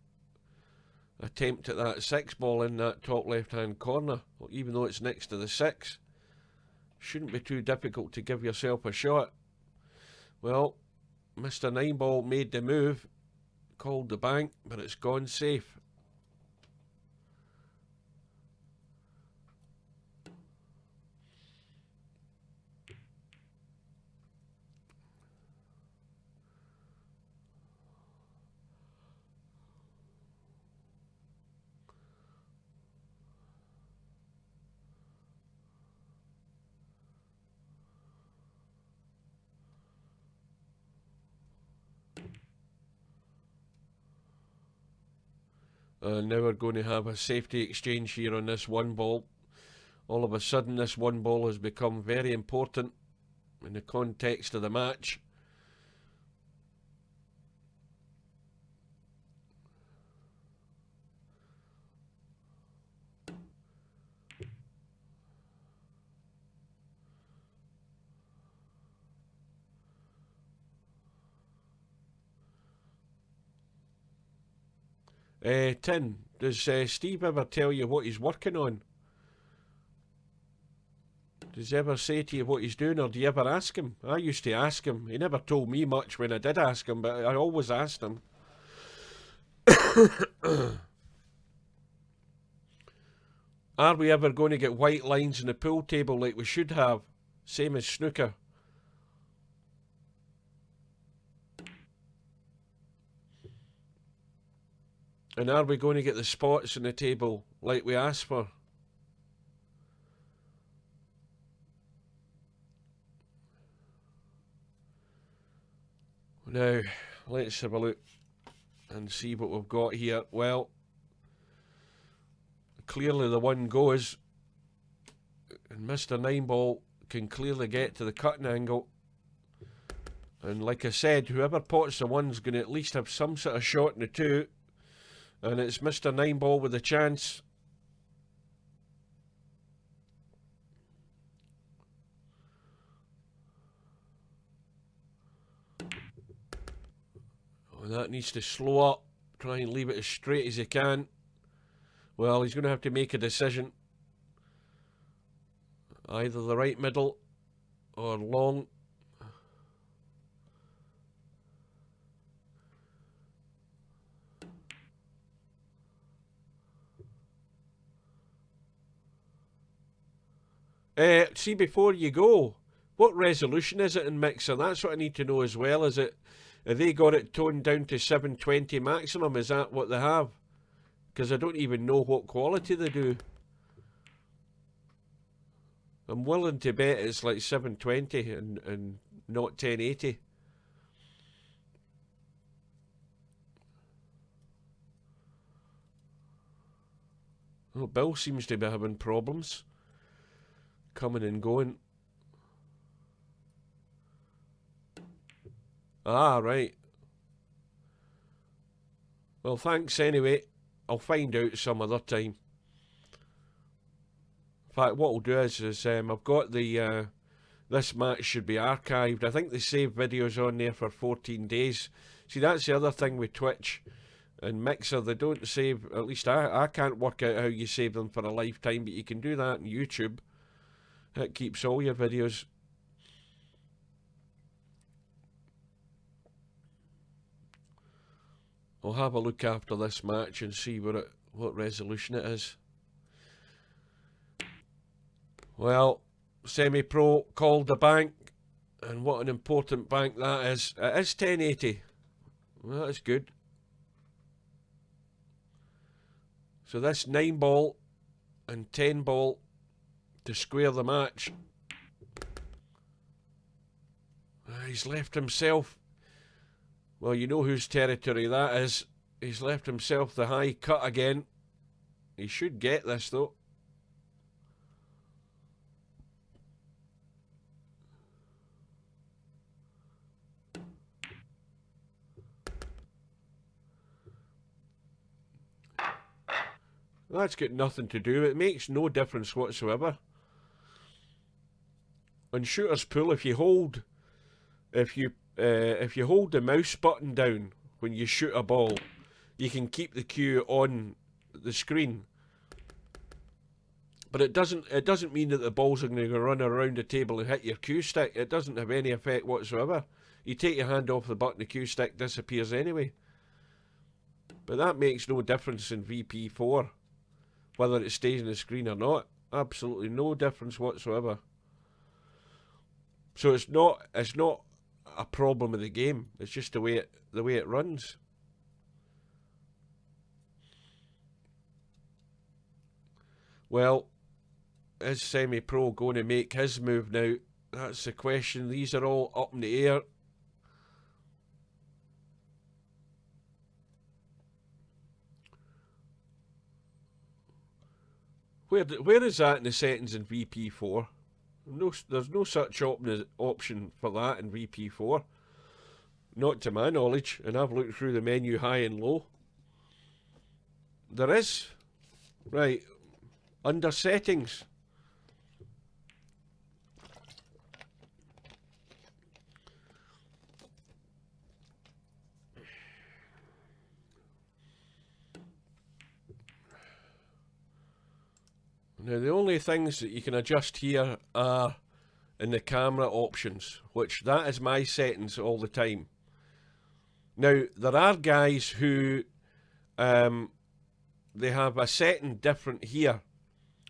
attempt at that 6 ball in that top left hand corner, even though it's next to the 6. Shouldn't be too difficult to give yourself a shot. Well, Mr9ball made the move, called the bank, but it's gone safe. Now we're going to have a safety exchange here on this one ball. All of a sudden this one ball has become very important in the context of the match. Tin, does Steve ever tell you what he's working on? Does he ever say to you what he's doing, or do you ever ask him? I used to ask him. He never told me much when I did ask him, but I always asked him. Are we ever going to get white lines in the pool table like we should have? Same as snooker. And are we going to get the spots in the table like we asked for? Now, let's have a look and see what we've got here. Well, clearly the one goes, and Mr9ball can clearly get to the cutting angle. And like I said, whoever pots the one's going to at least have some sort of shot in the two. And it's Mr9ball with a chance. Oh, that needs to slow up. Try and leave it as straight as he can. Well, he's going to have to make a decision. Either the right middle or long. See, before you go, what resolution is it in Mixer? That's what I need to know as well. Is it, have they got it toned down to 720 maximum? Is that what they have? Because I don't even know what quality they do. I'm willing to bet it's like 720 and not 1080. Oh, Bill seems to be having problems. Coming and going. Ah, right. Well, thanks anyway. I'll find out some other time. In fact, what I'll do is I've got the this match should be archived. I think they save videos on there for 14 days. See, that's the other thing with Twitch and Mixer. They don't save, at least I can't work out how you save them for a lifetime, but you can do that on YouTube. It keeps all your videos. I'll have a look after this match and see what resolution it is. Well, SemiPro called the bank, and what an important bank that is. It is 1080. Well, that's good. So this 9-ball and 10-ball to square the match. He's left himself. Well, you know whose territory that is. He's left himself the high cut again. He should get this though. That's got nothing to do. It makes no difference whatsoever. On shooter's pool, if you hold the mouse button down when you shoot a ball, you can keep the cue on the screen. But it doesn't mean that the balls are going to run around the table and hit your cue stick. It doesn't have any effect whatsoever. You take your hand off the button, the cue stick disappears anyway. But that makes no difference in VP4, whether it stays on the screen or not. Absolutely no difference whatsoever. So it's not a problem of the game. It's just the way it runs. Well, is SemiPro going to make his move now? That's the question. These are all up in the air. Where is that in the settings in VP4? No, there's no such option for that in VP4. Not to my knowledge, and I've looked through the menu high and low. There is. Right, under settings. Now the only things that you can adjust here are in the camera options, which that is my settings all the time. Now there are guys who they have a setting different here,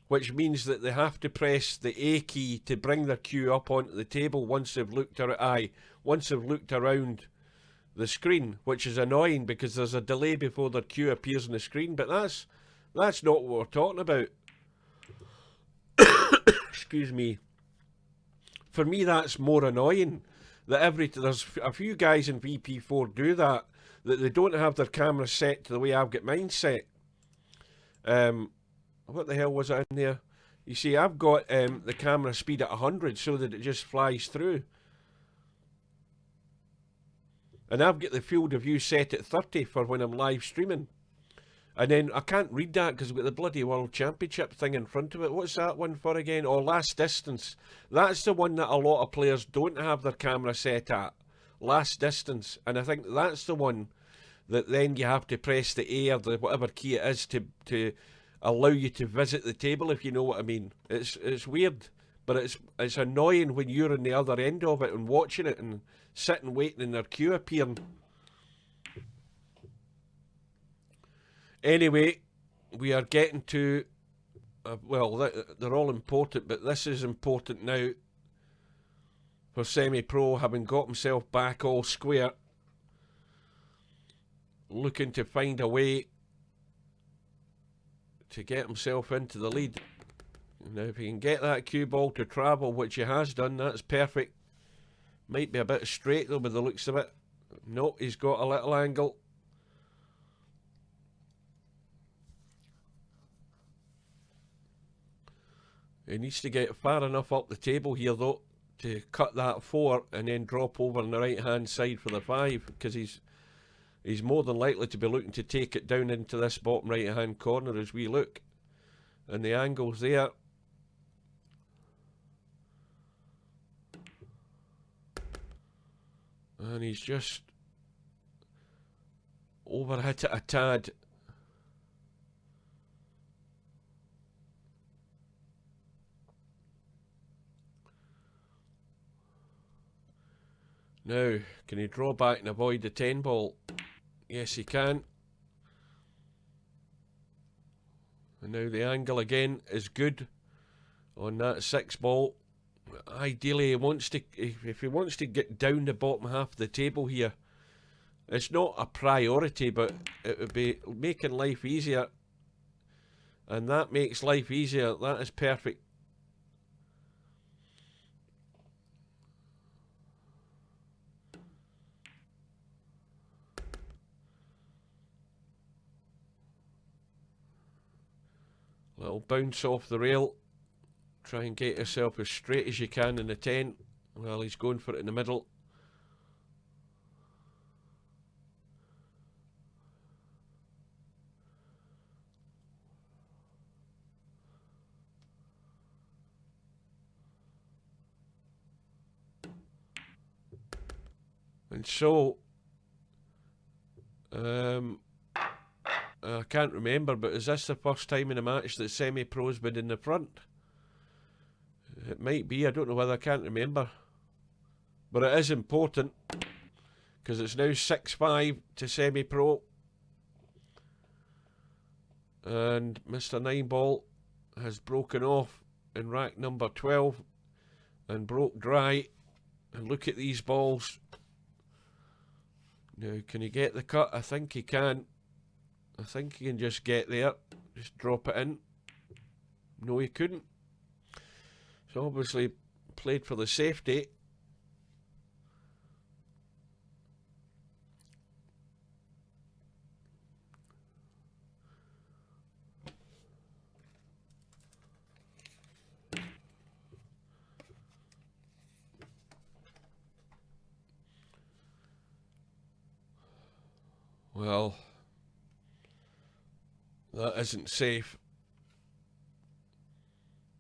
which means that they have to press the A key to bring their cue up onto the table once they've looked around the screen, which is annoying because there's a delay before their cue appears on the screen. But that's not what we're talking about. Excuse me. For me, that's more annoying. That there's a few guys in VP4 do that they don't have their camera set to the way I've got mine set. What the hell was that in there? You see, I've got the camera speed at 100 so that it just flies through. And I've got the field of view set at 30 for when I'm live streaming. And then I can't read that because I've got the bloody World Championship thing in front of it. What's that one for again? Oh, last distance. That's the one that a lot of players don't have their camera set at. Last distance. And I think that's the one that then you have to press the A or the whatever key it is to allow you to visit the table, if you know what I mean. It's weird, but it's annoying when you're on the other end of it and watching it and sitting waiting in their queue appearing. Anyway, we are getting to, well, they're all important, but this is important now for SemiPro, having got himself back all square, looking to find a way to get himself into the lead. Now, if he can get that cue ball to travel, which he has done, that's perfect. Might be a bit straight, though, by the looks of it. No, he's got a little angle. He needs to get far enough up the table here, though, to cut that 4 and then drop over on the right-hand side for the 5, because he's more than likely to be looking to take it down into this bottom right-hand corner as we look. And the angle's there. And he's just overhit it a tad. Now, can he draw back and avoid the 10 ball? Yes, he can. And now the angle again is good on that 6 ball. Ideally, he wants to, if he wants to get down the bottom half of the table here, it's not a priority, but it would be making life easier. And that makes life easier. That is perfect. Little bounce off the rail. Try and get yourself as straight as you can in the 10. Well, he's going for it in the middle. And so, I can't remember, but is this the first time in a match that SemiPro's been in the front? It might be, I don't know whether, I can't remember. But it is important, because it's now 6-5 to SemiPro. And Mr9ball has broken off in rack number 12 and broke dry. And look at these balls. Now, can he get the cut? I think he can. I think he can just get there. Just drop it in. No, he couldn't. So obviously played for the safety. Well, that isn't safe.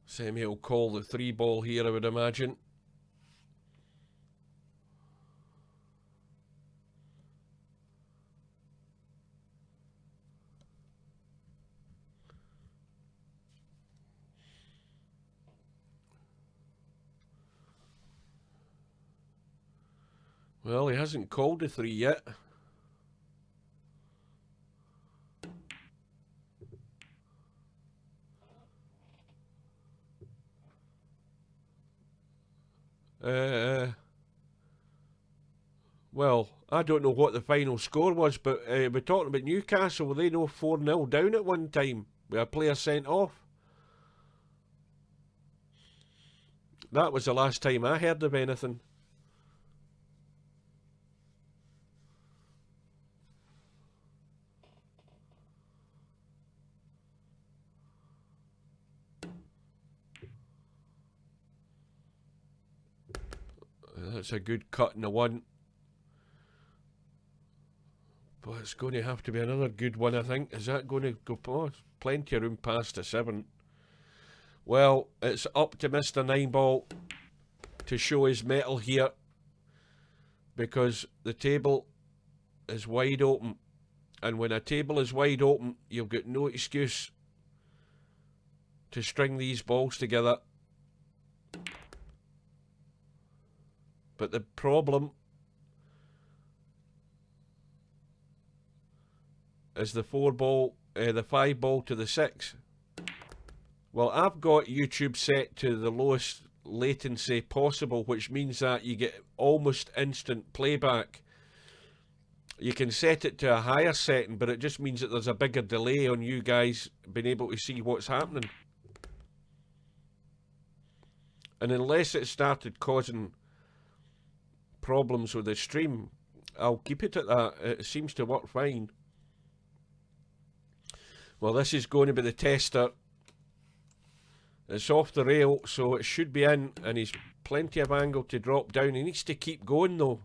Semi will call the 3-ball here, I would imagine. Well, he hasn't called the 3 yet. Well, I don't know what the final score was, but we're talking about Newcastle. Were they no 4-0 down at one time with a player sent off? That was the last time I heard of anything. That's a good cut in the one. But it's going to have to be another good one, I think. Is that going to go past? Plenty of room past the 7. Well, it's up to Mr9ball to show his mettle here, because the table is wide open. And when a table is wide open, you've got no excuse to string these balls together. But the problem is the 4-ball, the 5-ball to the 6. Well, I've got YouTube set to the lowest latency possible, which means that you get almost instant playback. You can set it to a higher setting, but it just means that there's a bigger delay on you guys being able to see what's happening. And unless it started causing problems with the stream, I'll keep it at that. It seems to work fine. Well, this is going to be the tester. It's off the rail, so it should be in, and he's plenty of angle to drop down. He needs to keep going though.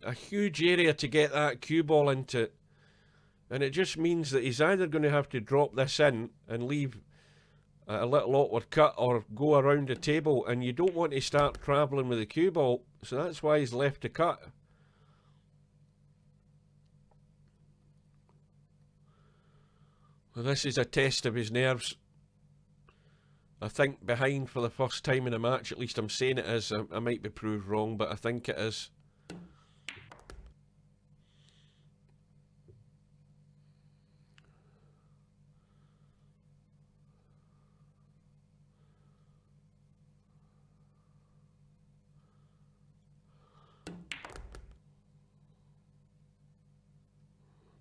A huge area to get that cue ball into, and it just means that he's either going to have to drop this in and leave a little awkward cut, or go around the table, and you don't want to start travelling with the cue ball, so that's why he's left the cut. Well, this is a test of his nerves. I think behind for the first time in a match, at least I'm saying it is. I might be proved wrong, but I think it is.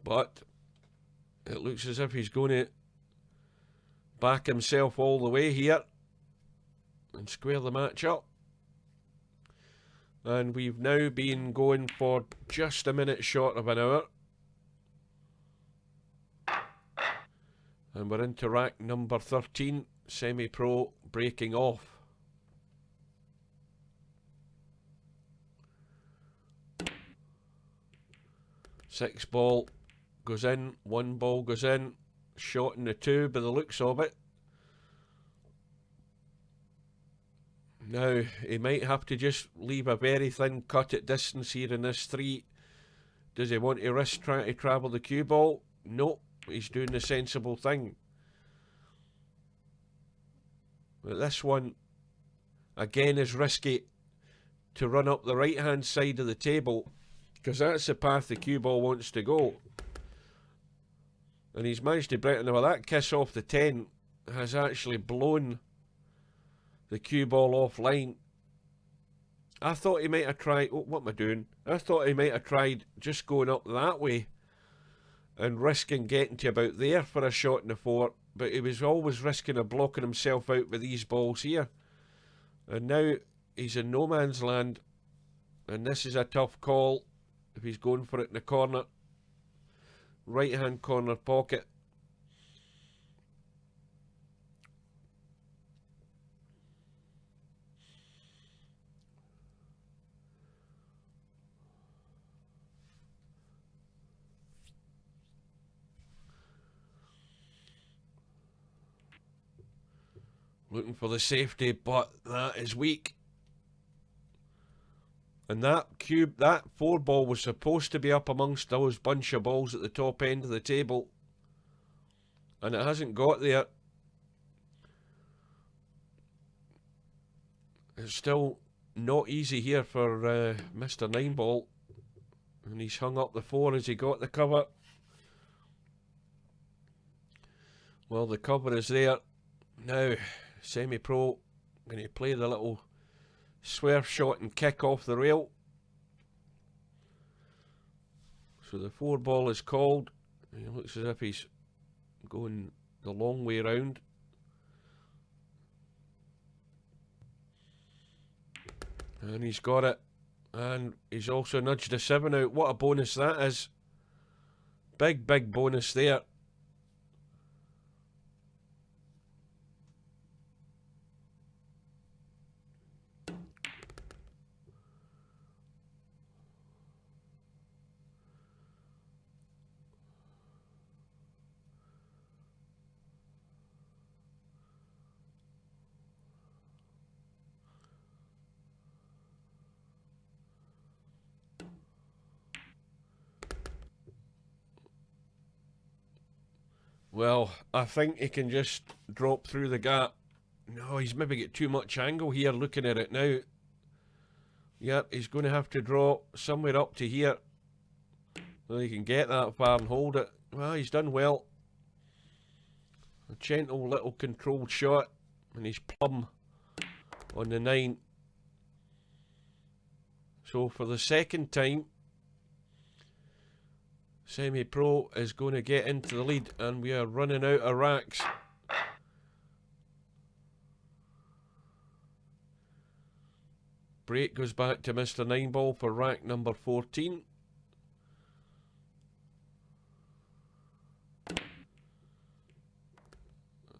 But it looks as if he's going to back himself all the way here and square the match up. And we've now been going for just a minute short of an hour. And we're into rack number 13, SemiPro breaking off. Six ball goes in, 1 ball goes in, shot in the 2 by the looks of it. Now, he might have to just leave a very thin cut at distance here in this 3. Does he want to risk trying to travel the cue ball? Nope, he's doing the sensible thing. But this one, again, is risky to run up the right-hand side of the table, because that's the path the cue ball wants to go. And he's managed to break it. Now, that kiss off the 10 has actually blown the cue ball offline. I thought he might have tried... Oh, what am I doing? I thought he might have tried just going up that way and risking getting to about there for a shot in the 4. But he was always risking of blocking himself out with these balls here. And now he's in no man's land. And this is a tough call if he's going for it in the corner. Right hand corner pocket. Looking for the safety, but that is weak. And that cube, that 4 ball was supposed to be up amongst those bunch of balls at the top end of the table. And it hasn't got there. It's still not easy here for Mr9ball. And he's hung up the 4 as he got the cover. Well, the cover is there. Now, SemiPro going to play the little swerve shot and kick off the rail. So the 4 ball is called. He looks as if he's going the long way round. And he's got it. And he's also nudged a 7 out. What a bonus that is. Big, big bonus there. Well, I think he can just drop through the gap. No, he's maybe got too much angle here looking at it now. Yep, he's going to have to draw somewhere up to here. So he can get that far and hold it. Well, he's done well. A gentle little controlled shot. And he's plumb on the 9. So for the second time, SemiPro is going to get into the lead, and we are running out of racks. Break goes back to Mr9ball for rack number 14.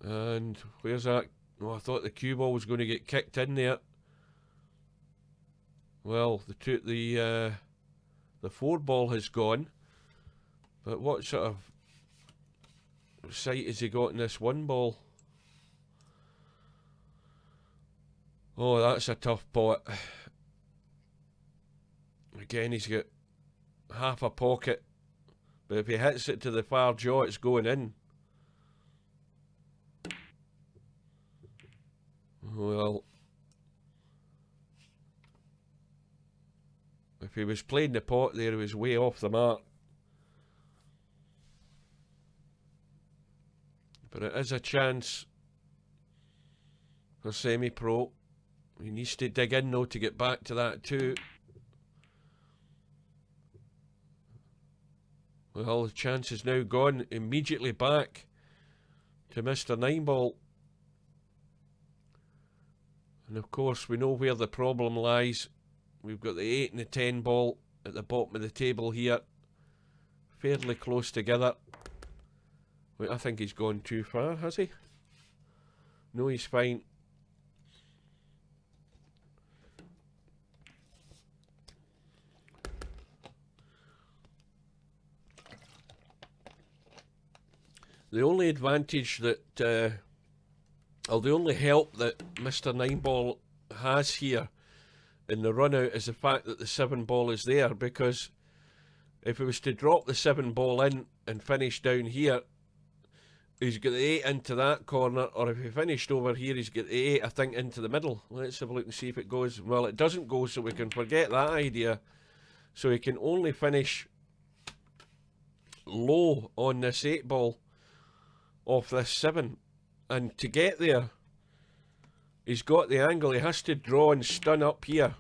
And where's that? Oh, I thought the cue ball was going to get kicked in there. Well, the 4 ball has gone. But what sort of sight has he got in this 1 ball? Oh, that's a tough pot. Again, he's got half a pocket. But if he hits it to the far jaw, it's going in. Well, if he was playing the pot there, he was way off the mark. But it is a chance for SemiPro. He needs to dig in though to get back to that 2. Well, the chance is now gone. Immediately back to Mr9ball. And of course we know where the problem lies. We've got the 8 and the 10 ball at the bottom of the table here. Fairly close together. Wait, I think he's gone too far, has he? No, he's fine. The only advantage that, or the only help that Mr9ball has here in the run out is the fact that the 7 ball is there, because if he was to drop the 7 ball in and finish down here, he's got the 8 into that corner, or if he finished over here, he's got the 8, I think, into the middle. Let's have a look and see if it goes. Well, it doesn't go, so we can forget that idea. So he can only finish low on this 8 ball off this 7. And to get there, he's got the angle. He has to draw and stun up here.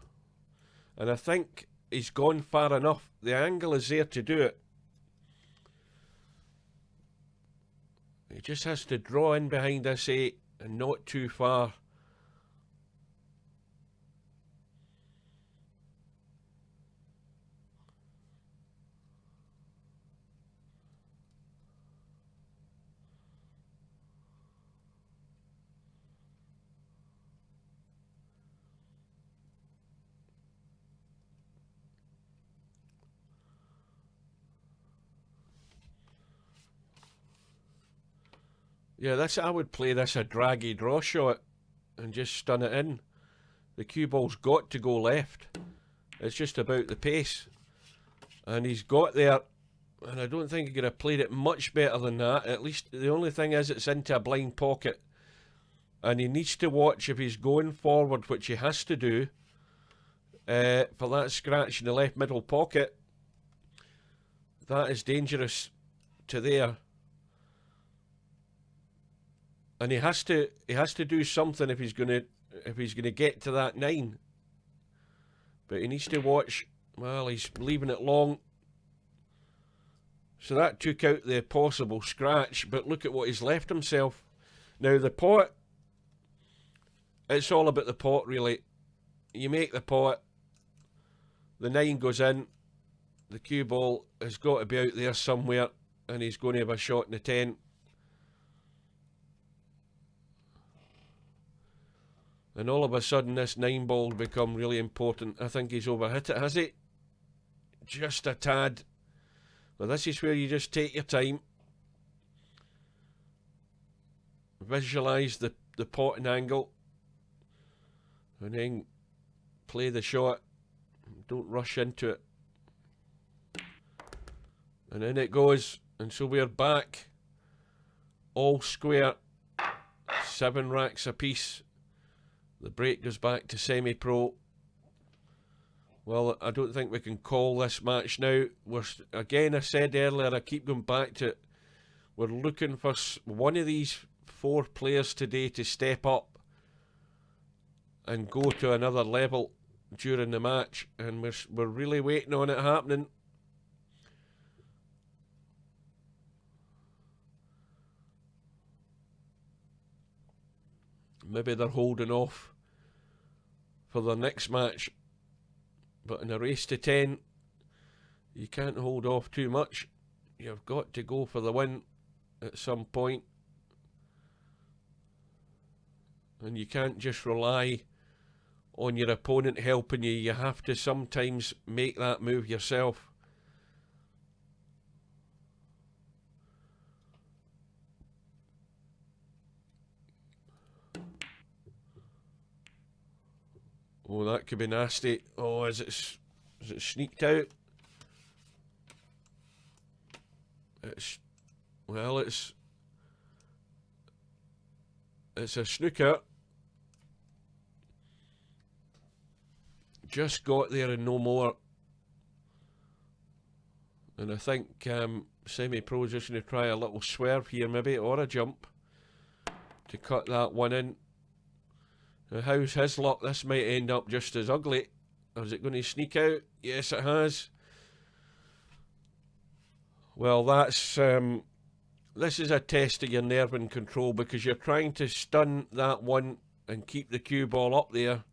And I think he's gone far enough. The angle is there to do it. He just has to draw in behind this 8 and not too far. Yeah, I would play this a draggy draw shot. and just stun it in. The cue ball's got to go left. It's just about the pace. And he's got there, and I don't think he could have played it much better than that. At least the only thing is it's into a blind pocket. And he needs to watch if he's going forward, which he has to do, for that scratch in the left middle pocket. That is dangerous to there. And he has to do something if he's gonna get to that 9. But he needs to watch. Well, he's leaving it long. So that took out the possible scratch, but look at what he's left himself. Now the pot, it's all about the pot really. You make the pot, the 9 goes in, the cue ball has got to be out there somewhere, and he's going to have a shot in the 10. And all of a sudden this 9 ball will become really important. I think he's overhit it, has he? Just a tad. Well, this is where you just take your time. Visualise the potting angle. And then play the shot. Don't rush into it. And in it goes. And so we're back. All square. 7 racks apiece. The break goes back to SemiPro. Well, I don't think we can call this match now. Again, I said earlier, I keep going back to it. We're looking for one of these 4 players today to step up and go to another level during the match, and we're really waiting on it happening. Maybe they're holding off for their next match. But in a race to 10, you can't hold off too much. You've got to go for the win at some point. And you can't just rely on your opponent helping you. You have to sometimes make that move yourself. Oh, that could be nasty. Oh, is it sneaked out? It's a snooker. Just got there and no more. And I think SemiPro is just going to try a little swerve here maybe, or a jump to cut that one in. Now, how's his luck? This might end up just as ugly. Or is it going to sneak out? Yes, it has. Well, that's this is a test of your nerve and control, because you're trying to stun that one and keep the cue ball up there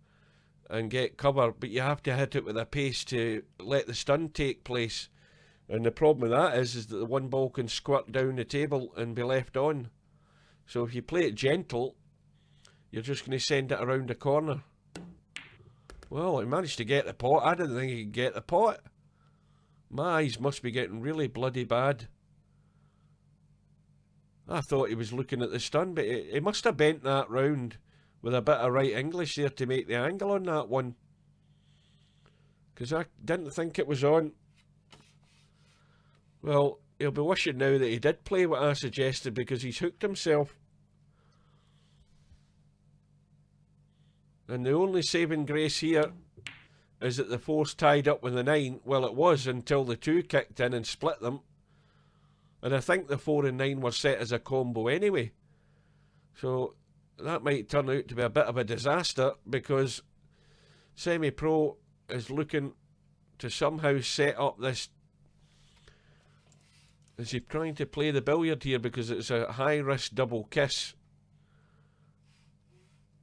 and get cover, but you have to hit it with a pace to let the stun take place. And the problem with that is that the 1 ball can squirt down the table and be left on. So if you play it gentle, you're just going to send it around the corner. Well, he managed to get the pot. I didn't think he could get the pot. My eyes must be getting really bloody bad. I thought he was looking at the stun, but he must have bent that round with a bit of right English there to make the angle on that one. Because I didn't think it was on. Well, he'll be wishing now that he did play what I suggested, because he's hooked himself. And the only saving grace here is that the 4's tied up with the 9. Well, it was until the 2 kicked in and split them. And I think the 4 and 9 were set as a combo anyway. So that might turn out to be a bit of a disaster, because SemiPro is looking to somehow set up this. Is he trying to play the billiard here, because it's a high-risk double kiss?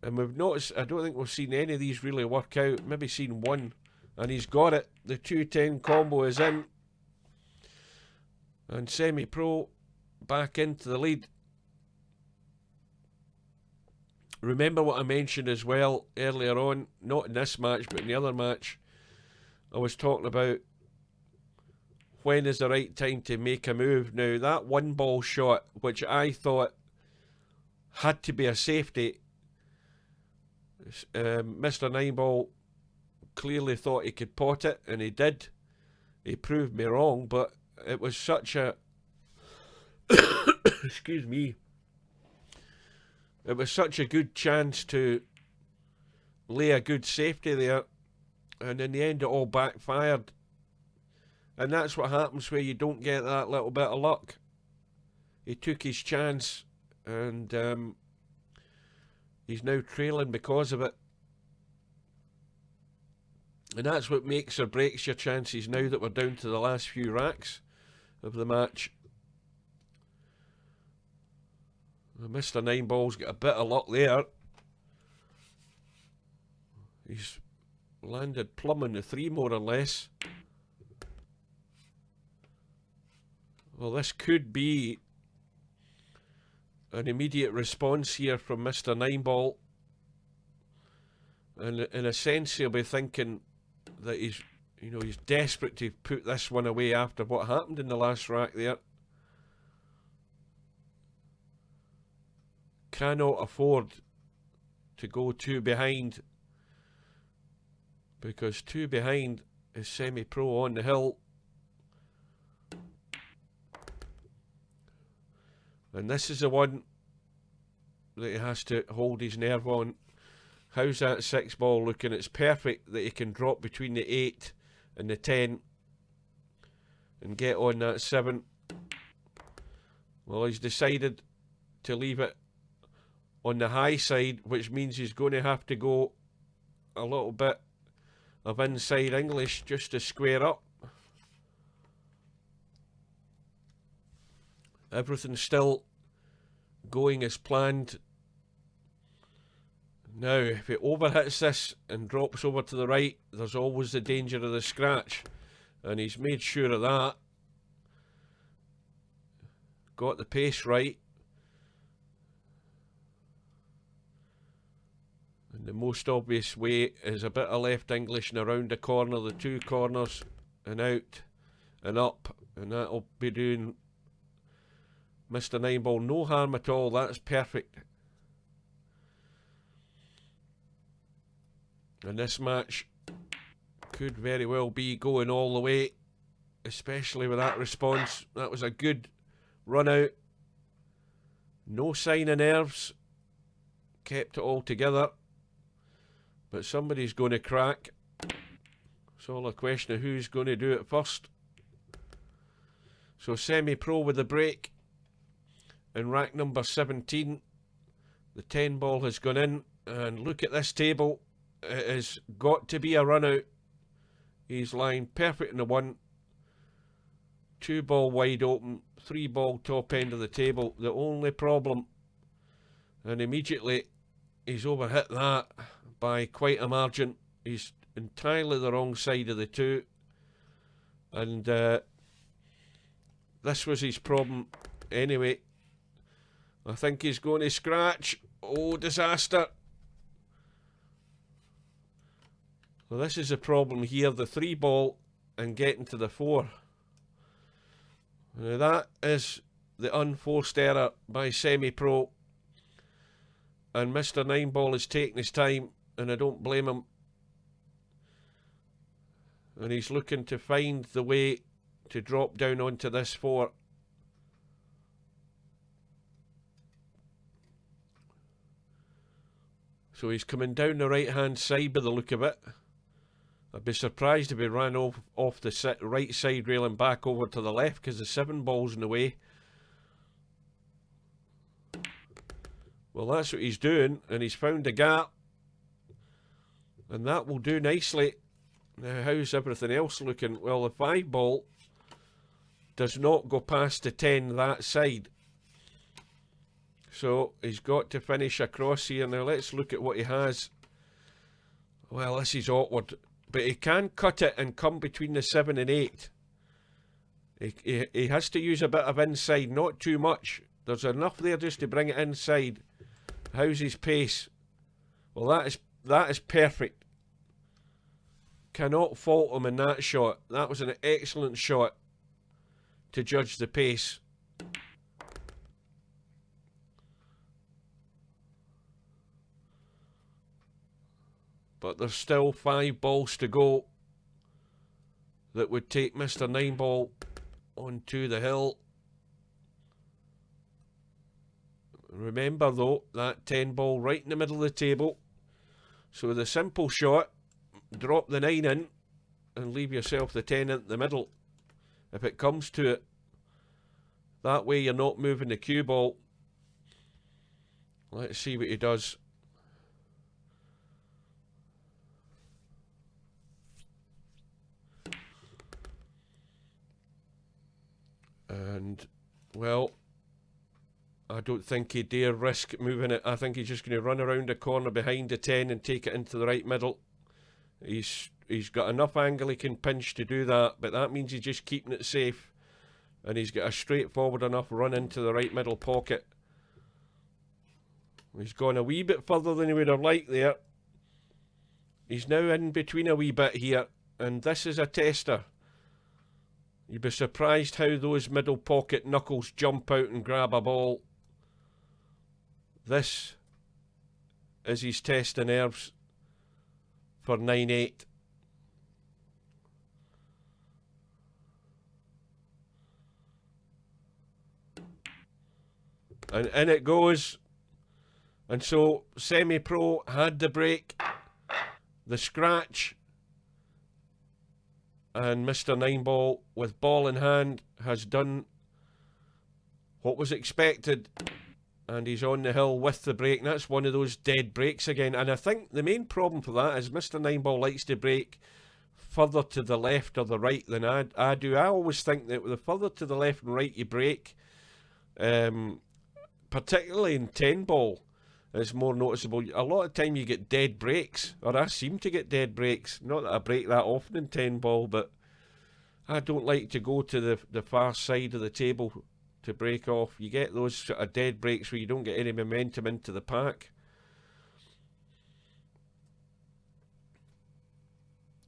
And we've noticed, I don't think we've seen any of these really work out. Maybe seen one. And he's got it. The 2-10 combo is in. And SemiPro back into the lead. Remember what I mentioned as well earlier on, not in this match, but in the other match. I was talking about when is the right time to make a move. Now, that 1 ball shot, which I thought had to be a safety, Mr9ball clearly thought he could pot it, and he did. He proved me wrong, but it was such a excuse me. It was such a good chance to lay a good safety there, and in the end it all backfired. And that's what happens where you don't get that little bit of luck. He took his chance, and he's now trailing because of it. And that's what makes or breaks your chances now that we're down to the last few racks of the match. Mr9ball's got a bit of luck there. He's landed plumb on the 3 more or less. Well, this could be an immediate response here from Mr9ball. And in a sense, he'll be thinking that he's desperate to put this one away after what happened in the last rack there. Cannot afford to go 2 behind, because 2 behind is SemiPro on the hill. And this is the one that he has to hold his nerve on. How's that 6 ball looking? It's perfect that he can drop between the 8 and the 10 and get on that 7. Well, he's decided to leave it on the high side, which means he's going to have to go a little bit of inside English just to square up. Everything's still going as planned. Now, if it overhits this and drops over to the right, there's always the danger of the scratch. And he's made sure of that. Got the pace right. And the most obvious way is a bit of left English and around the corner, the 2 corners, and out and up. And that'll be doing Mr9ball no harm at all. That's perfect. And this match could very well be going all the way, especially with that response. That was a good run out. No sign of nerves. Kept it all together. But somebody's going to crack. It's all a question of who's going to do it first. So SemiPro with the break. In rack number 17, the 10 ball has gone in. And look at this table. It has got to be a run out. He's lying perfect in the 1. 2 ball wide open. 3 ball top end of the table. The only problem, and immediately he's overhit that by quite a margin. He's entirely the wrong side of the 2. And this was his problem anyway. I think he's going to scratch. Oh, disaster. Well, this is the problem here, the 3 ball and getting to the 4. Now that is the unforced error by SemiPro. And Mr9ball is taking his time, and I don't blame him. And he's looking to find the way to drop down onto this 4. So he's coming down the right hand side by the look of it. I'd be surprised if he ran off the right side rail and back over to the left, because the 7 ball's in the way. Well, that's what he's doing, and he's found a gap. And that will do nicely. Now, how's everything else looking? Well, the 5 ball does not go past the 10 that side. So he's got to finish across here. Now let's look at what he has. Well, this is awkward. But he can cut it and come between the 7 and 8. He has to use a bit of inside, not too much. There's enough there just to bring it inside. How's his pace? Well, that is perfect. Cannot fault him in that shot. That was an excellent shot to judge the pace. but there's still 5 balls to go that would take Mr9ball onto the hill. Remember though, that 10 ball right in the middle of the table. So the simple shot, drop the 9 in and leave yourself the 10 in the middle if it comes to it. That way you're not moving the cue ball. Let's see what he does. And, well, I don't think he dare risk moving it. I think he's just going to run around the corner behind the 10 and take it into the right middle. He's got enough angle he can pinch to do that, but that means he's just keeping it safe. And he's got a straightforward enough run into the right middle pocket. He's gone a wee bit further than he would have liked there. He's now in between a wee bit here, and this is a tester. You'd be surprised how those middle pocket knuckles jump out and grab a ball. This is his test of nerves for 9-8. And in it goes. And so SemiPro had the break, the scratch, and Mr9ball with ball in hand has done what was expected, and he's on the hill with the break. And that's one of those dead breaks again. And I think the main problem for that is Mr9ball likes to break further to the left or the right than I do. I always think that the further to the left and right you break, particularly in 10 ball, is more noticeable. A lot of time you get dead breaks, or I seem to get dead breaks. Not that I break that often in 10 ball, but I don't like to go to the far side of the table to break off. You get those sort of dead breaks where you don't get any momentum into the pack.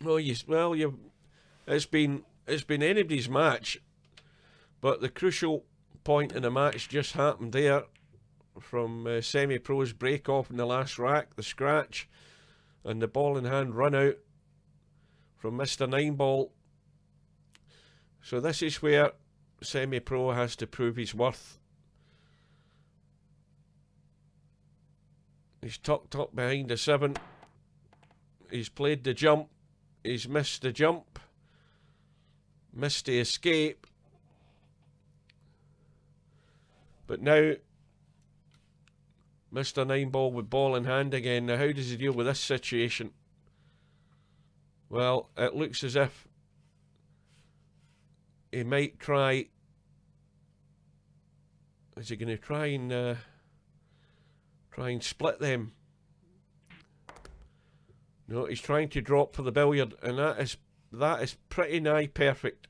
It's been anybody's match, but the crucial point in the match just happened there. From SemiPro's break off in the last rack, the scratch, and the ball in hand run out from Mr9ball. So this is where SemiPro has to prove his worth. He's tucked up behind the 7. He's played the jump. He's missed the jump. Missed the escape. But now Mr9ball with ball in hand again. Now how does he deal with this situation? Well, it looks as if he might try. Is he going to try and split them? No, he's trying to drop for the billiard, and that is pretty nigh perfect.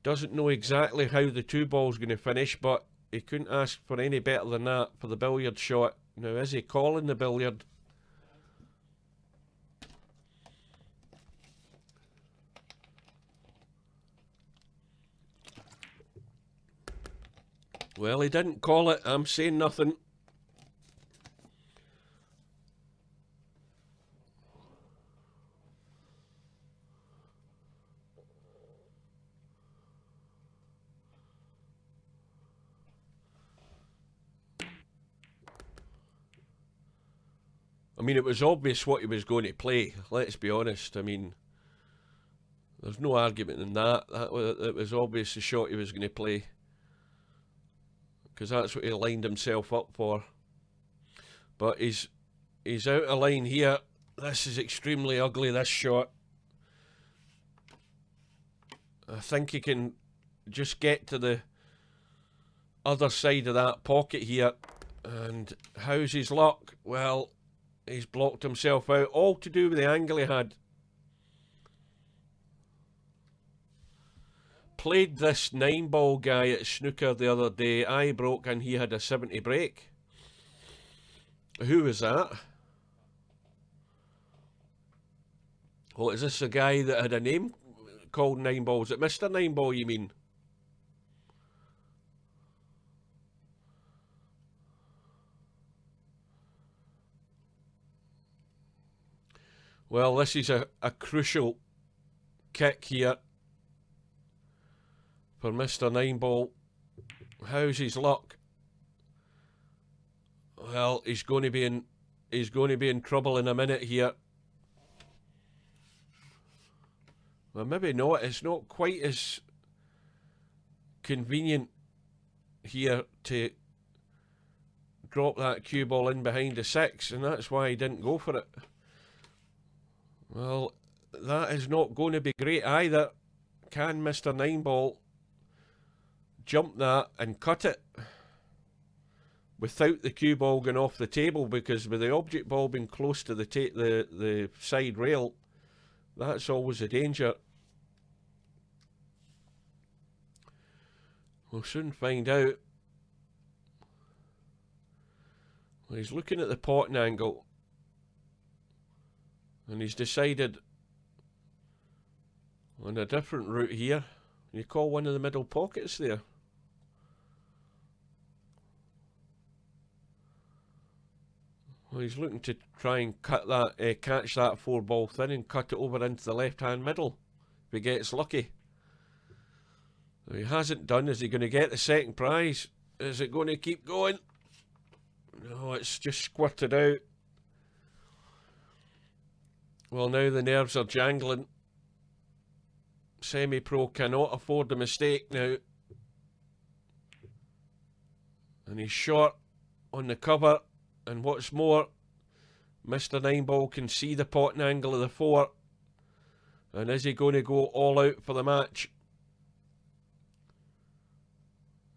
Doesn't know exactly how the 2 ball's going to finish, but he couldn't ask for any better than that for the billiard shot. Now, is he calling the billiard? Well, he didn't call it. I'm saying nothing. I mean, it was obvious what he was going to play, let's be honest. I mean, there's no argument in that. It was obvious the shot he was going to play, because that's what he lined himself up for. But he's out of line here. This is extremely ugly, this shot. I think he can just get to the other side of that pocket here. And how's his luck? Well, he's blocked himself out, all to do with the angle he had. Played this 9-ball guy at snooker the other day. I broke and he had a 70 break. Who was that? Oh, is this a guy that had a name called 9-ball? Is it Mr9ball, you mean? Well, this is a crucial kick here for Mr9ball. How's his luck? Well, he's going to be in trouble in a minute here. Well, maybe not. It's not quite as convenient here to drop that cue ball in behind the 6, and that's why he didn't go for it. Well, that is not going to be great either. Can Mr9ball jump that and cut it without the cue ball going off the table? Because with the object ball being close to the side rail, that's always a danger. We'll soon find out. Well, he's looking at the potting angle, and he's decided on a different route here. You call one of the middle pockets there. Well, he's looking to try and cut that, catch that 4-ball thin and cut it over into the left-hand middle if he gets lucky. If he hasn't done, is he going to get the second prize? Is it going to keep going? No, it's just squirted out. Well, now the nerves are jangling. SemiPro cannot afford a mistake now. And he's short on the cover. And what's more, Mr9ball can see the potting angle of the 4. And is he going to go all out for the match?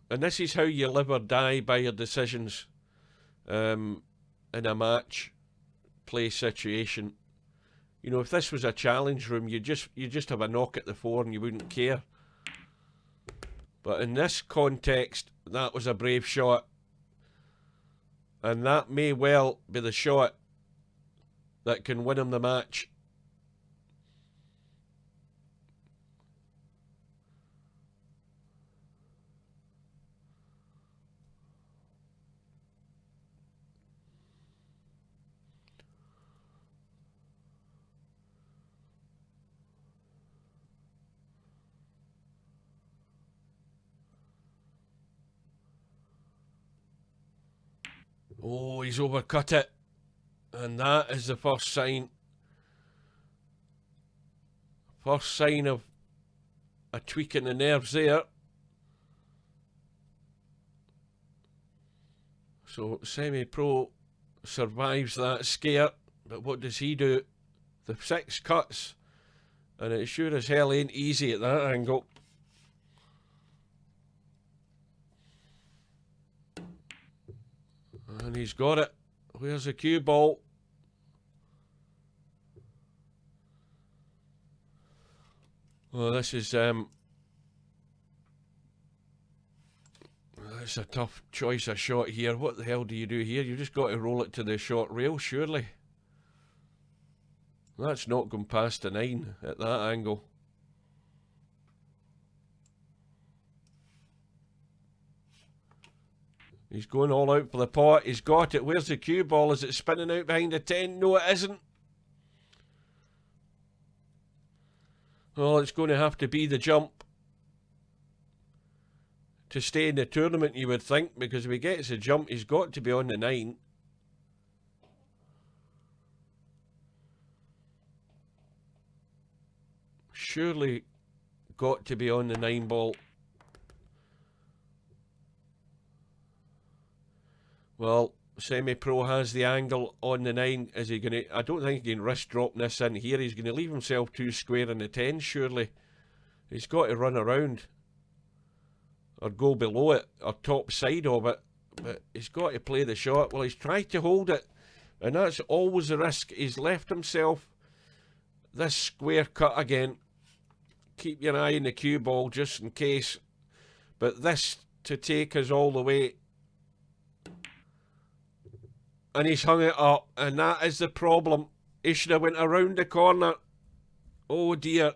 And this is how you live or die by your decisions in a match play situation. You know, if this was a challenge room, you just have a knock at the 4 and you wouldn't care. But in this context, that was a brave shot. And that may well be the shot that can win him the match. Oh, he's overcut it. And that is the first sign. First sign of a tweak in the nerves there. So SemiPro survives that scare. But what does he do? The 6 cuts. And it sure as hell ain't easy at that angle. And he's got it. Where's the cue ball? Well, this is that's a tough choice of shot here. What the hell do you do here? You just got to roll it to the short rail, surely. That's not going past the 9 at that angle. He's going all out for the pot. He's got it. Where's the cue ball? Is it spinning out behind the 10? No, it isn't. Well, it's going to have to be the jump to stay in the tournament, you would think, because if he gets a jump, he's got to be on the 9. Surely got to be on the 9 ball. Well, SemiPro has the angle on the 9. Is he going to... I don't think he can risk dropping this in here. He's going to leave himself too square in the 10, surely. He's got to run around. Or go below it. Or top side of it. But he's got to play the shot. Well, he's tried to hold it. And that's always a risk. He's left himself this square cut again. Keep your eye on the cue ball just in case. But this to take us all the way. And he's hung it up, and that is the problem. He should have went around the corner. Oh dear.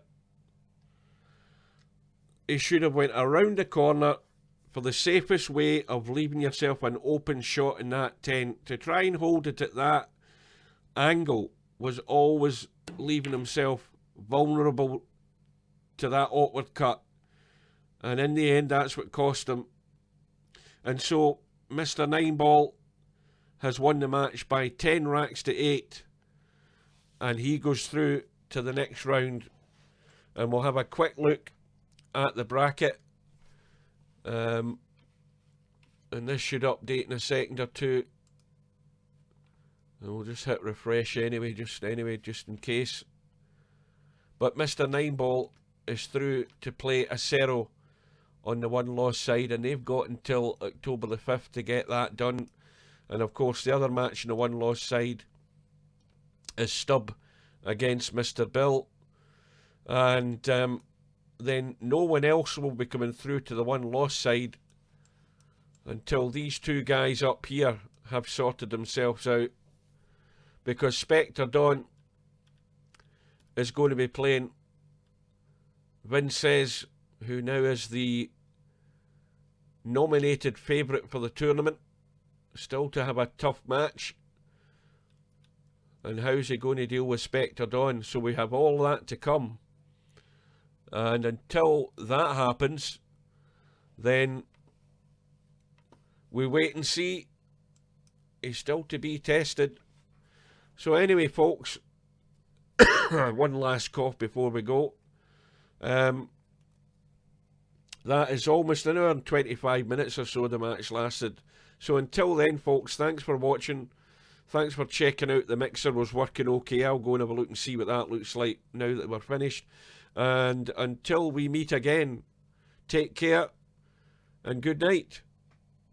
He should have went around the corner for the safest way of leaving yourself an open shot in that 10. To try and hold it at that angle was always leaving himself vulnerable to that awkward cut. And in the end, that's what cost him. And so, Mr9ball has won the match by 10 racks to 8. And he goes through to the next round. And we'll have a quick look at the bracket. And this should update in a second or two. And we'll just hit refresh anyway, just in case. But Mr9ball is through to play Acero on the one-loss side, and they've got until October the 5th to get that done. And of course, the other match on the one-loss side is Stubb against Mr. Bill. And then no one else will be coming through to the one-loss side until these two guys up here have sorted themselves out. Because Spectre Dawn is going to be playing Vinces, who now is the nominated favourite for the tournament. Still to have a tough match. And how's he going to deal with Spectre Dawn? So we have all that to come. And until that happens, then we wait and see. He's still to be tested. So anyway, folks, one last cough before we go. That is almost an hour and 25 minutes or so the match lasted. So until then, folks, thanks for watching. Thanks for checking out. The mixer was working okay. I'll go and have a look and see what that looks like now that we're finished. And until we meet again, take care and good night.